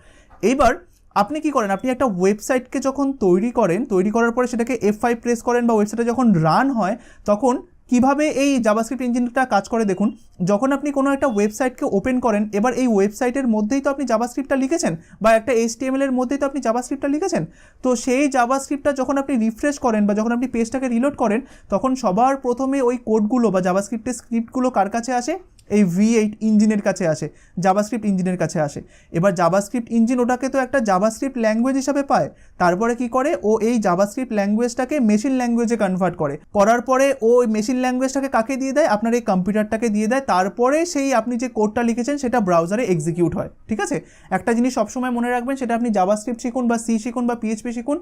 [SPEAKER 1] এইবার আপনি কি করেন, আপনি একটা ওয়েবসাইটকে যখন তৈরি করেন, তৈরি করার পরে সেটাকে F5 প্রেস করেন, বা ওয়েবসাইটে যখন রান হয় তখন কিভাবে এই জাভাস্ক্রিপ্ট ইঞ্জিনটা কাজ করে দেখুন। যখন আপনি কোনো একটা ওয়েবসাইটকে ওপেন করেন, এবার এই ওয়েবসাইটের মধ্যেই তো আপনি জাভাস্ক্রিপ্টটা লিখেছেন, বা একটা HTML এর মধ্যেই তো আপনি জাভাস্ক্রিপ্টটা লিখেছেন। তো সেই জাভাস্ক্রিপ্টটা যখন আপনি রিফ্রেশ করেন বা যখন আপনি পেজটাকে রিলোড করেন, তখন সবার প্রথমে ওই কোডগুলো বা জাভাস্ক্রিপ্টের স্ক্রিপ্টগুলো কার কাছে আসে, এই V8 ইঞ্জিনের কাছে আসে, জাভাস্ক্রিপ্ট ইঞ্জিনের কাছে আসে। এবার জাভাস্ক্রিপ্ট ইঞ্জিন ওটাকে তো একটা জাভাস্ক্রিপ্ট ল্যাঙ্গুয়েজ হিসাবে পায়, তারপরে কি করে ও এই জাভাস্ক্রিপ্ট ল্যাঙ্গুয়েজটাকে মেশিন ল্যাঙ্গুয়েজে কনভার্ট করে, করার পরে ও ওই মেশিন ল্যাঙ্গুয়েজটাকে কাকে দিয়ে দেয়, আপনার এই কম্পিউটারটাকে দিয়ে দেয়, তারপরে সেই আপনি যে কোডটা লিখেছেন সেটা ব্রাউজারে এক্সিকিউট হয়। ঠিক আছে, একটা জিনিস সবসময় মনে রাখবেন, সেটা আপনি জাভাস্ক্রিপ্ট শিখুন বা সি শিখুন বা PHP শিখুন,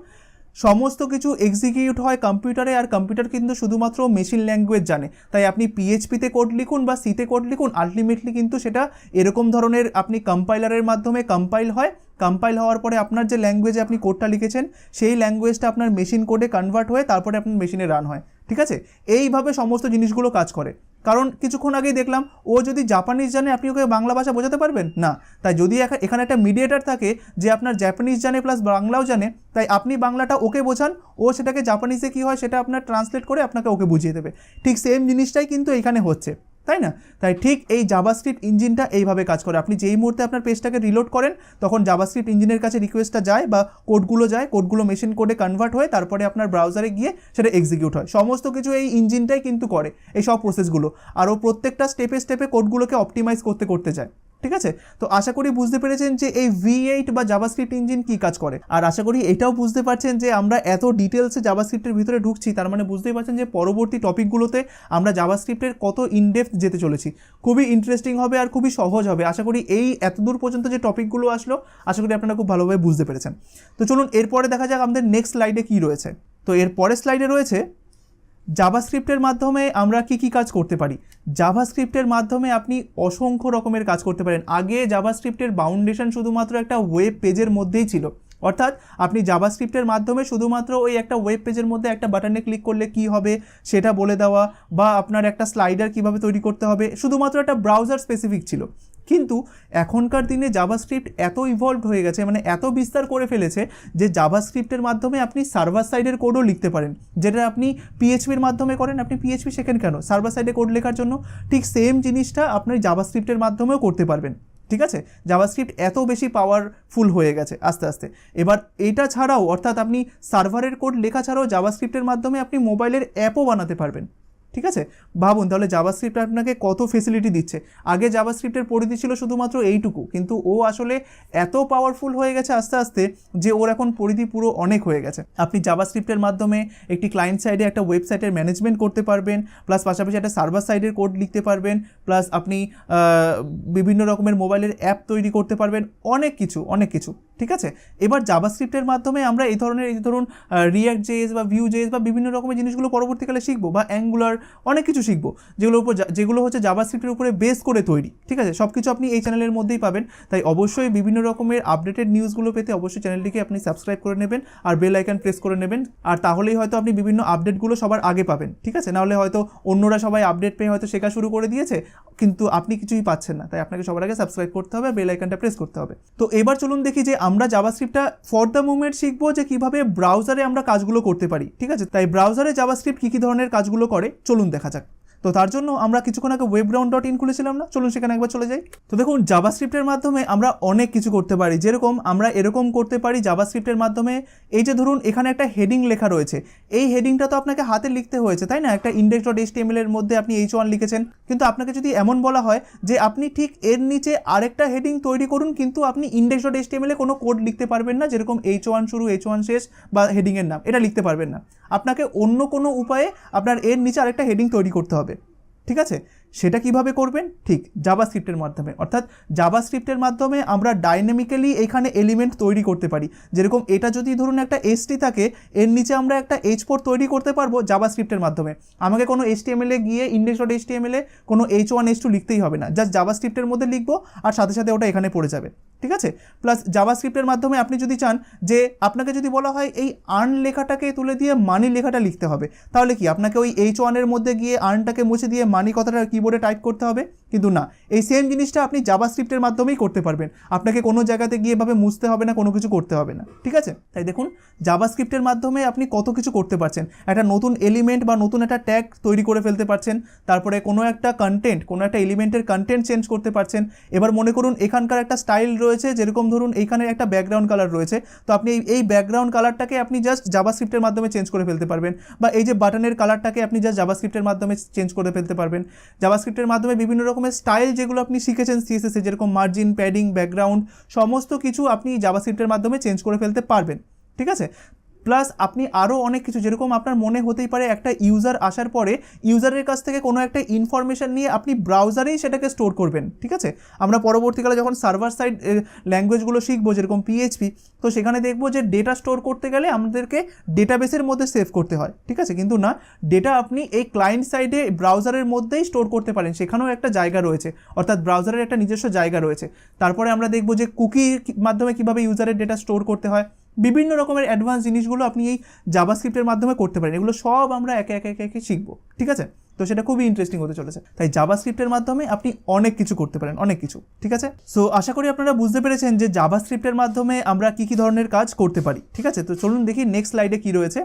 [SPEAKER 1] সমস্ত কিছু এক্সিকিউট হয় কম্পিউটারে, আর কম্পিউটার কিন্তু শুধুমাত্র মেশিন ল্যাঙ্গুয়েজ জানে। তাই আপনি PHP-তে কোড লিখুন বা সিতে কোড লিখুন, আলটিমেটলি কিন্তু সেটা এরকম ধরনের আপনি কম্পাইলারের মাধ্যমে কম্পাইল হয়। কম্পাইল হওয়ার পরে আপনার যে ল্যাঙ্গুয়েজে আপনি কোডটা লিখেছেন সেই ল্যাঙ্গুয়েজটা আপনার মেশিন কোডে কনভার্ট হয়ে তারপরে আপনার মেশিনে রান হয়। ঠিক আছে, এইভাবে সমস্ত জিনিসগুলো কাজ করে। কারণ কিছুক্ষণ আগেই দেখলাম, ও যদি জাপানিজ জানে আপনি ওকে বাংলা ভাষা বোঝাতে পারবেন না। তাই যদি এখানে একটা মিডিয়েটার থাকে যে আপনার জাপানিজ জানে প্লাস বাংলাও জানে, তাই আপনি বাংলাটা ওকে বোঝান, ও সেটাকে জাপানিজে কী হয় সেটা আপনার ট্রান্সলেট করে আপনাকে ওকে বুঝিয়ে দেবে। ঠিক সেম জিনিসটাই কিন্তু এখানে হচ্ছে, তাই না? তাই ঠিক এই জাভাস্ক্রিপ্ট ইঞ্জিনটা এইভাবে কাজ করে। আপনি যেই মুহূর্তে আপনার পেজটাকে রিলোড করেন তখন জাভাস্ক্রিপ্ট ইঞ্জিনের কাছে রিকোয়েস্টটা যায় বা কোডগুলো যায়, কোডগুলো মেশিন কোডে কনভার্ট হয়ে তারপরে আপনার ব্রাউজারে গিয়ে সেটা এক্সিকিউট হয়। সমস্ত কিছু এই ইঞ্জিনটাই কিন্তু করে, এই সব প্রসেসগুলো। আর ও প্রত্যেকটা স্টেপে স্টেপে কোডগুলোকে অপটিমাইজ করতে করতে যায়। ঠিক আছে, তো আশা করি বুঝতে পেরেছেন যে এই V8 বা জাভাস্ক্রিপ্ট ইঞ্জিন কী কাজ করে। আর আশা করি এটাও বুঝতে পারছেন যে আমরা এত ডিটেলসে জাভাস্ক্রিপ্টের ভিতরে ঢুকছি, তার মানে বুঝতেই পারছেন যে পরবর্তী টপিকগুলোতে আমরা জাভাস্ক্রিপ্টের কত ইনডেপথ যেতে চলেছি। খুবই ইন্টারেস্টিং হবে আর খুবই সহজ হবে। আশা করি এই এতদূর পর্যন্ত যে টপিকগুলো আসলো, আশা করি আপনারা খুব ভালোভাবে বুঝতে পেরেছেন। তো চলুন এরপরে দেখা যাক আমাদের নেক্সট স্লাইডে কী রয়েছে। তো এর পরের স্লাইডে রয়েছে জাভাস্ক্রিপ্টের মাধ্যমে আমরা কি কাজ করতে পারি। জাভাস্ক্রিপ্টের মাধ্যমে আপনি অসংখ্য রকমের কাজ করতে পারেন। আগে জাভাস্ক্রিপ্টের বাউন্ডেশন শুধুমাত্র একটা ওয়েব পেজের মধ্যেই ছিল, অর্থাৎ আপনি জাভাস্ক্রিপ্টের মাধ্যমে শুধুমাত্র ওই একটা ওয়েব পেজের মধ্যে একটা বাটনে ক্লিক করলে কি হবে সেটা বলে দেওয়া, বা আপনার একটা স্লাইডার কিভাবে তৈরি করতে হবে, শুধুমাত্র একটা ব্রাউজার স্পেসিফিক ছিল। কিন্তু এখনকার দিনে জাভাস্ক্রিপ্ট এত ইভলভড হয়ে গেছে, মানে এত বিস্তার করে ফেলেছে যে জাভাস্ক্রিপ্টের মাধ্যমে আপনি সার্ভার সাইডের কোডও লিখতে পারেন, যেটা আপনি PHP-র মাধ্যমে করেন। আপনি PHP শেখেন কেন? সার্ভার সাইডে কোড লেখার জন্য। ঠিক সেম জিনিসটা আপনি জাভাস্ক্রিপ্টের মাধ্যমেও করতে পারবেন। ঠিক আছে, জাভাস্ক্রিপ্ট এত বেশি পাওয়ারফুল হয়ে গেছে আস্তে আস্তে। এবার এটা ছাড়াও, অর্থাৎ আপনি সার্ভারের কোড লেখা ছাড়াও জাভাস্ক্রিপ্টের মাধ্যমে আপনি মোবাইলের অ্যাপও বানাতে পারবেন। ঠিক আছে, ভাবুন তাহলে জাভাস্ক্রিপ্ট আপনাকে কত ফেসিলিটি দিচ্ছে। আগে জাভাস্ক্রিপ্টের পরিধি ছিল শুধুমাত্র এইটুকু, কিন্তু ও আসলে এত পাওয়ারফুল হয়ে গেছে আস্তে আস্তে যে ওর এখন পরিধি পুরো অনেক হয়ে গেছে। আপনি জাভাস্ক্রিপ্টের মাধ্যমে একটি ক্লায়েন্ট সাইডে একটা ওয়েবসাইটের ম্যানেজমেন্ট করতে পারবেন, প্লাস পাশাপাশি একটা সার্ভার সাইডের কোড লিখতে পারবেন, প্লাস আপনি বিভিন্ন রকমের মোবাইলের অ্যাপ তৈরি করতে পারবেন, অনেক কিছু। ঠিক আছে, এবার জাভাস্ক্রিপ্টের মাধ্যমে আমরা এই ধরুন React.js বা Vue.js বা বিভিন্ন রকমের জিনিসগুলো পরবর্তীকালে শিখবো, বা অ্যাঙ্গুলার অনেক কিছু শিখবো, যেগুলো হচ্ছে জাভাস্ক্রিপ্টের উপরে বেস করে তৈরি। ঠিক আছে, সব কিছু আপনি এই চ্যানেলের মধ্যেই পাবেন। তাই অবশ্যই বিভিন্ন রকমের আপডেটেড নিউজগুলো পেতে অবশ্যই চ্যানেলটিকে আপনি সাবস্ক্রাইব করে নেবেন আর বেল আইকন প্রেস করে নেবেন, আর তাহলেই হয়তো আপনি বিভিন্ন আপডেটগুলো সবার আগে পাবেন। ঠিক আছে, নাহলে হয়তো অন্যরা সবাই আপডেট পেয়ে হয়তো শেখা শুরু করে দিয়েছে, কিন্তু আপনি কিছুই পাচ্ছেন না। তাই আপনাকে সবার আগে সাবস্ক্রাইব করতে হবে, বেল আইকনটা প্রেস করতে হবে। তো এবার চলুন দেখি যে আমরা জাভাস্ক্রিপ্টটা ফর দ্য মোমেন্ট শিখবো যে কিভাবে ব্রাউজারে আমরা কাজগুলো করতে পারি। ঠিক আছে, তাই ব্রাউজারে জাভাস্ক্রিপ্ট কী ধরনের কাজগুলো করে চলুন দেখা যাক। তো তার জন্য আমরা কিছুক্ষণ আগে webground.in খুলেছিলাম না, চলুন সেখানে একবার চলে যাই। তো দেখুন, জাভাস্ক্রিপ্টের মাধ্যমে আমরা অনেক কিছু করতে পারি। যেরকম আমরা এরকম করতে পারি জাভাস্ক্রিপ্টের মাধ্যমে, এই যে ধরুন এখানে একটা হেডিং লেখা রয়েছে, এই হেডিংটা তো আপনাকে হাতে লিখতে হয়েছে, তাই না? একটা index.html এর মধ্যে আপনি h1 লিখেছেন, কিন্তু আপনাকে যদি এমন বলা হয় যে আপনি ঠিক এর নিচে আরেকটা হেডিং তৈরি করুন, কিন্তু আপনি index.html এ কোনো কোড লিখতে পারবেন না, যেরকম h1 শুরু h1 শেষ বা হেডিংয়ের নাম, এটা লিখতে পারবেন না। আপনাকে অন্য কোনো উপায়ে আপনার এর নিচে আরেকটা হেডিং তৈরি করতে হবে। ঠিক আছে, সেটা কিভাবে করবেন? ঠিক জাভাস্ক্রিপ্টের মাধ্যমে। অর্থাৎ জাভাস্ক্রিপ্টের মাধ্যমে আমরা ডাইনামিক্যালি এখানে এলিমেন্ট তৈরি করতে পারি। যেরকম এটা যদি ধরুন একটা st থাকে, এর নিচে আমরা একটা h4 তৈরি করতে পারবো জাভাস্ক্রিপ্টের মাধ্যমে। আমাকে কোনো HTML এ গিয়ে index.html এ কোনো h1 h2 লিখতেই হবে না, জাস্ট জাভাস্ক্রিপ্টের মধ্যে লিখবো আর সাথে সাথে ওটা এখানে পড়ে যাবে। ঠিক আছে, প্লাস জাভাস্ক্রিপ্টের মাধ্যমে আপনি যদি চান যে আপনাকে যদি বলা হয় এই আর্ন লেখাটাকে তুলে দিয়ে মানি লেখাটা লিখতে হবে, তাহলে কি আপনাকে ওই h1 এর মধ্যে গিয়ে আর্নটাকে মুছে দিয়ে মানি কথাটা কিবোর্ডে টাইপ করতে হবে? কিন্তু না, এই সেম জিনিসটা আপনি জাভাস্ক্রিপ্টের মাধ্যমেই করতে পারবেন। আপনাকে কোনো জায়গাতে গিয়ে এভাবে মুছতে হবে না, কোনো কিছু করতে হবে না। ঠিক আছে, তাই দেখুন জাভাস্ক্রিপ্টের মাধ্যমে আপনি কত কিছু করতে পারছেন। একটা নতুন এলিমেন্ট বা নতুন একটা ট্যাগ তৈরি করে ফেলতে পারছেন, তারপরে কোনো একটা কন্টেন্ট, কোনো একটা এলিমেন্টের কন্টেন্ট চেঞ্জ করতে পারছেন। এবার মনে করুন এখানকার একটা স্টাইল রয়েছে, যেরকম ধরুন এইখানে একটা ব্যাকগ্রাউন্ড কালার রয়েছে, তো আপনি এই ব্যাকগ্রাউন্ড কালারটাকে আপনি জাস্ট জাভাস্ক্রিপ্টের মাধ্যমে চেঞ্জ করে ফেলতে পারবেন, বা এই যে বাটনের কালারটাকে আপনি জাস্ট জাভাস্ক্রিপ্টের মাধ্যমে চেঞ্জ করে ফেলতে পারবেন। জাভাস্ক্রিপ্টের মাধ্যমে বিভিন্ন রকম রকমের স্টাইল যেগুলো আপনি শিখেছেন সিএসএসে, যেরকম মার্জিন, প্যাডিং, ব্যাকগ্রাউন্ড, সমস্ত কিছু আপনি জাভাস্ক্রিপ্টের মাধ্যমে চেঞ্জ করে ফেলতে পারবেন। ঠিক আছে, প্লাস আপনি আরও অনেক কিছু, যেরকম আপনার মনে হতেই পারে একটা ইউজার আসার পরে ইউজারের কাছ থেকে কোনো একটা ইনফরমেশান নিয়ে আপনি ব্রাউজারেই সেটাকে স্টোর করবেন। ঠিক আছে, আমরা পরবর্তীকালে যখন সার্ভার সাইড ল্যাঙ্গুয়েজগুলো শিখবো, যেরকম পিএইচপি, তো সেখানে দেখবো যে ডেটা স্টোর করতে গেলে আমাদেরকে ডেটাবেসের মধ্যে সেভ করতে হয়। ঠিক আছে, কিন্তু না, ডেটা আপনি এই ক্লায়েন্ট সাইডে ব্রাউজারের মধ্যেই স্টোর করতে পারেন, সেখানেও একটা জায়গা রয়েছে, অর্থাৎ ব্রাউজারের একটা নিজস্ব জায়গা রয়েছে। তারপরে আমরা দেখবো যে কুকির মাধ্যমে কীভাবে ইউজারের ডেটা স্টোর করতে হয়, বিভিন্ন রকমের অ্যাডভান্স জিনিসগুলো আপনি এই জাভাস্ক্রিপ্টের মাধ্যমে করতে পারেন। এগুলো সব আমরা একে একে একে একে শিখবো। ঠিক আছে, তো সেটা খুবই ইন্টারেস্টিং হতে চলেছে। তাই জাভাস্ক্রিপ্টের মাধ্যমে আপনি অনেক কিছু করতে পারেন, অনেক কিছু। ঠিক আছে, সো আশা করি আপনারা বুঝতে পেরেছেন যে জাভাস্ক্রিপ্টের মাধ্যমে আমরা কী কী ধরনের কাজ করতে পারি। ঠিক আছে, তো চলুন দেখি নেক্সট স্লাইডে কী রয়েছে।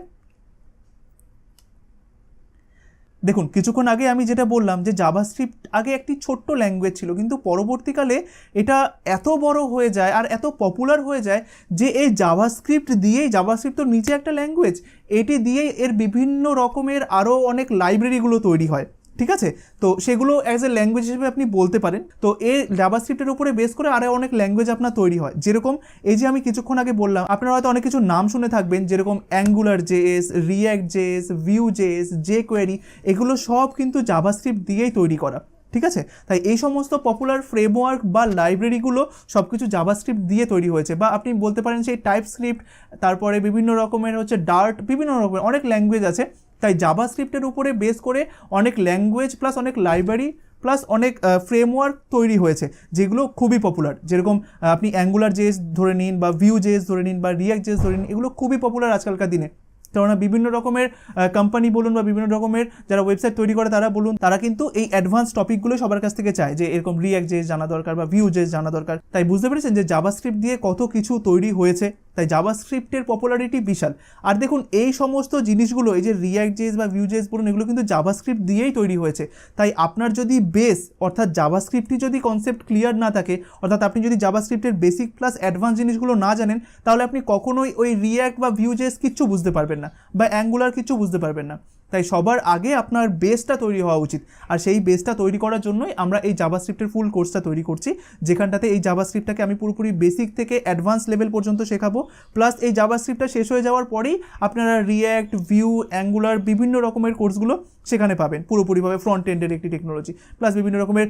[SPEAKER 1] দেখুন, কিছুক্ষণ আগে আমি যেটা বললাম যে জাভাস্ক্রিপ্ট আগে একটি ছোট্ট ল্যাঙ্গুয়েজ ছিল, কিন্তু পরবর্তীকালে এটা এত বড় হয়ে যায় আর এত পপুলার হয়ে যায় যে এই জাভাস্ক্রিপ্ট দিয়েই, জাভাস্ক্রিপ্ট তো নিচে একটা ল্যাঙ্গুয়েজ, এটি দিয়েই এর বিভিন্ন রকমের আরও অনেক লাইব্রেরিগুলো তৈরি হয়। ঠিক আছে, তো সেগুলো অ্যাজ এ ল্যাঙ্গুয়েজ হিসেবে আপনি বলতে পারেন। তো এই জাভাস্ক্রিপ্টের উপরে বেস করে আরও অনেক ল্যাঙ্গুয়েজ আপনার তৈরি হয়, যেরকম এই যে আমি কিছুক্ষণ আগে বললাম, আপনারা হয়তো অনেক কিছু নাম শুনে থাকবেন, যেরকম Angular JS, React JS, Vue JS, jQuery, এগুলো সব কিন্তু জাভাস্ক্রিপ্ট দিয়েই তৈরি করা। ঠিক আছে, তাই এই সমস্ত পপুলার ফ্রেমওয়ার্ক বা লাইব্রেরিগুলো সব কিছু জাভাস্ক্রিপ্ট দিয়ে তৈরি হয়েছে। বা আপনি বলতে পারেন সেই টাইপস্ক্রিপ্ট, তারপরে বিভিন্ন রকমের হচ্ছে ডার্ট, বিভিন্ন রকমের অনেক ল্যাঙ্গুয়েজ আছে। তাই জাভাস্ক্রিপ্টের উপরে বেস করে অনেক ল্যাঙ্গুয়েজ প্লাস অনেক লাইব্রেরি প্লাস অনেক ফ্রেমওয়ার্ক তৈরি হয়েছে, যেগুলো খুবই পপুলার। যেরকম আপনি অ্যাঙ্গুলার জেএস ধরে নিন, বা ভিউ জেএস ধরে নিন, বা রিঅ্যাক্ট জেএস ধরে নিন, এগুলো খুবই পপুলার আজকালকার দিনে। কেননা বিভিন্ন রকমের কোম্পানি বলুন বা বিভিন্ন রকমের যারা ওয়েবসাইট তৈরি করে তারা বলুন, তারা কিন্তু এই অ্যাডভান্স টপিকগুলো সবার কাছ থেকে চায় যে এরকম রিঅ্যাক্ট জেএস জানা দরকার বা ভিউ জেএস জানা দরকার। তাই বুঝতে পেরেছেন যে জাভাস্ক্রিপ্ট দিয়ে কত কিছু তৈরি হয়েছে। তাই জাভাস্ক্রিপ্টের পপুলারিটি বিশাল। আর দেখুন, এই সমস্ত জিনিসগুলো, এই যে রিঅ্যাক্ট জেএস বা ভিউ জেএস বলুন, এগুলো কিন্তু জাভাস্ক্রিপ্ট দিয়েই তৈরি হয়েছে। তাই আপনার যদি বেস অর্থাৎ জাভাস্ক্রিপ্টই যদি কনসেপ্ট ক্লিয়ার না থাকে, অর্থাৎ আপনি যদি জাভাস্ক্রিপ্টের বেসিক প্লাস অ্যাডভান্স জিনিসগুলো না জানেন, তাহলে আপনি কখনোই ওই রিঅ্যাক্ট বা ভিউ জেএস কিচ্ছু বুঝতে পারবেন না, বা অ্যাঙ্গুলার কিছু বুঝতে পারবেন না। তাই সবার আগে আপনার বেসটা তৈরি হওয়া উচিত। আর সেই বেসটা তৈরি করার জন্যই আমরা এই জাভাস্ক্রিপ্টের ফুল কোর্সটা তৈরি করছি, যেখানটাতে এই জাভাস্ক্রিপ্টটাকে আমি পুরোপুরি বেসিক থেকে অ্যাডভান্স লেভেল পর্যন্ত শেখাবো। প্লাস এই জাভাস্ক্রিপ্টটা শেষ হয়ে যাওয়ার পরেই আপনারা রিঅ্যাক্ট, ভিউ, অ্যাঙ্গুলার বিভিন্ন রকমের কোর্সগুলো সেখানে পাবেন, পুরোপুরিভাবে ফ্রন্ট এন্ডের একটি টেকনোলজি, প্লাস বিভিন্ন রকমের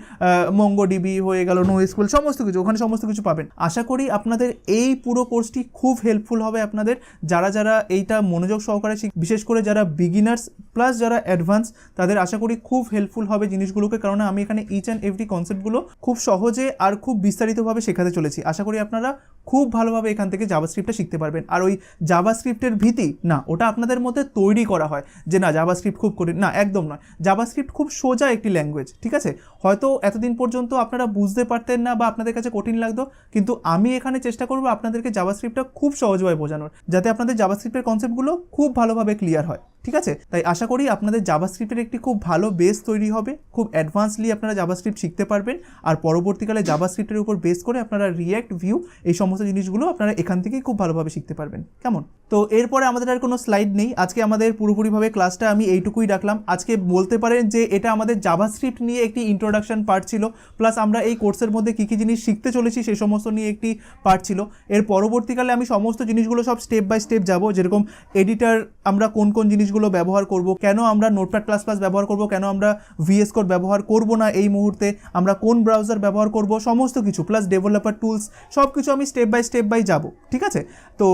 [SPEAKER 1] মঙ্গোডিবি হয়ে গেল, নোএসকিউএল, সমস্ত কিছু ওখানে সমস্ত কিছু পাবেন। আশা করি আপনাদের এই পুরো কোর্সটি খুব হেল্পফুল হবে আপনাদের, যারা যারা এইটা মনোযোগ সহকারে বিশেষ করে যারা বিগিনার্স প্লাস যারা অ্যাডভান্স, তাদের আশা করি খুব হেল্পফুল হবে জিনিসগুলোকে। কারণ আমি এখানে ইচ অ্যান্ড এভরি কনসেপ্টগুলো খুব সহজে আর খুব বিস্তারিতভাবে শেখাতে চলেছি। আশা করি আপনারা খুব ভালোভাবে এখান থেকে জাভাস্ক্রিপ্টটা শিখতে পারবেন। আর ওই জাভাস্ক্রিপ্টের ভীতি না, ওটা আপনাদের মধ্যে তৈরি করা হয় যে না জাভাস্ক্রিপ্ট খুব কঠিন, না, একদম নয়। জাভাস্ক্রিপ্ট খুব সোজা একটি ল্যাঙ্গুয়েজ। ঠিক আছে, হয়তো এতদিন পর্যন্ত আপনারা বুঝতে পারতেন না বা আপনাদের কাছে কঠিন লাগতো, কিন্তু আমি এখানে চেষ্টা করবো আপনাদেরকে জাভাস্ক্রিপ্টটা খুব সহজভাবে বোঝানোর, যাতে আপনাদের জাভাস্ক্রিপ্টের কনসেপ্টগুলো খুব ভালোভাবে ক্লিয়ার হয়। ঠিক আছে, তাই আশা করি আপনাদের জাভাস্ক্রিপ্টের একটি খুব ভালো বেস তৈরি হবে, খুব অ্যাডভান্সলি আপনারা জাভাস্ক্রিপ্ট শিখতে পারবেন। আর পরবর্তীকালে জাভাস্ক্রিপ্টের উপর বেস করে আপনারা রিঅ্যাক্ট, ভিউ, এই সমস্ত জিনিসগুলো আপনারা এখান থেকেই খুব ভালোভাবে শিখতে পারবেন। কেমন? তো এরপরে আমাদের আর কোনো স্লাইড নেই, আজকে আমাদের পুরোপুরিভাবে ক্লাসটা আমি এইটুকুই রাখলাম। আজকে বলতে পারেন যে এটা আমাদের জাভাস্ক্রিপ্ট নিয়ে একটি ইন্ট্রোডাকশন পার্ট ছিল, প্লাস আমরা এই কোর্সের মধ্যে কী কী জিনিস শিখতে চলেছি সেই সমস্ত নিয়ে একটি পার্ট ছিল। এর পরবর্তীকালে আমি সমস্ত জিনিসগুলো সব স্টেপ বাই স্টেপ যাব, যেরকম এডিটার আমরা কোন কোন জিনিসগুলো ব্যবহার করব, কেন আমরা নোটপ্যাড প্লাস প্লাস ব্যবহার করব, কেন আমরা ভিএস কোড ব্যবহার করব না এই মুহূর্তে, আমরা কোন ব্রাউজার ব্যবহার করব, সমস্ত কিছু, প্লাস ডেভেলপার টুলস, সব কিছু আমি স্টেপ বাই যাব। ঠিক আছে, তো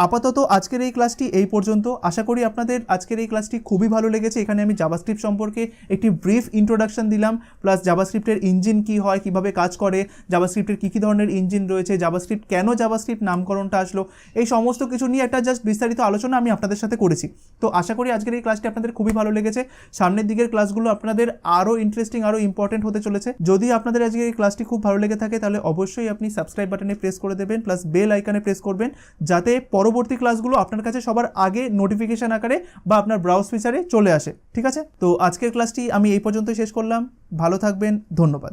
[SPEAKER 1] আপাতত আজকের এই ক্লাসটি এই পর্যন্ত। আশা করি আপনাদের আজকের এই ক্লাসটি খুবই ভালো লেগেছে। এখানে আমি জাভাস্ক্রিপ্ট সম্পর্কে একটি ব্রিফ ইন্ট্রোডাকশন দিলাম, প্লাস জাভাস্ক্রিপ্টের ইঞ্জিন কী হয়, কীভাবে কাজ করে, জাভাস্ক্রিপ্টের কী কী ধরনের ইঞ্জিন রয়েছে, জাভাস্ক্রিপ্ট কেন জাভাস্ক্রিপ্ট নামকরণটা আসলো, এই সমস্ত কিছু নিয়ে একটা জাস্ট বিস্তারিত আলোচনা আমি আপনাদের সাথে করেছি। তো আশা করি আজকের এই ক্লাসটি আপনাদের খুবই ভালো লেগেছে। সামনের দিকের ক্লাসগুলো আপনাদের আরও ইন্টারেস্টিং, আরও ইম্পর্টেন্ট হতে চলেছে। যদি আপনাদের আজকে এই ক্লাসটি খুব ভালো লেগে থাকে, তাহলে অবশ্যই আপনি সাবস্ক্রাইব বাটনে প্রেস করে দেবেন, প্লাস বেল আইকনে প্রেস করবেন, যাতে পরবর্তী ক্লাসগুলো আপনার কাছে সবার আগে নোটিফিকেশন আকারে বা আপনার ব্রাউজ ফিচারে চলে আসে। ঠিক আছে, তো আজকের ক্লাসটি আমি এই পর্যন্তই শেষ করলাম। ভালো থাকবেন, ধন্যবাদ।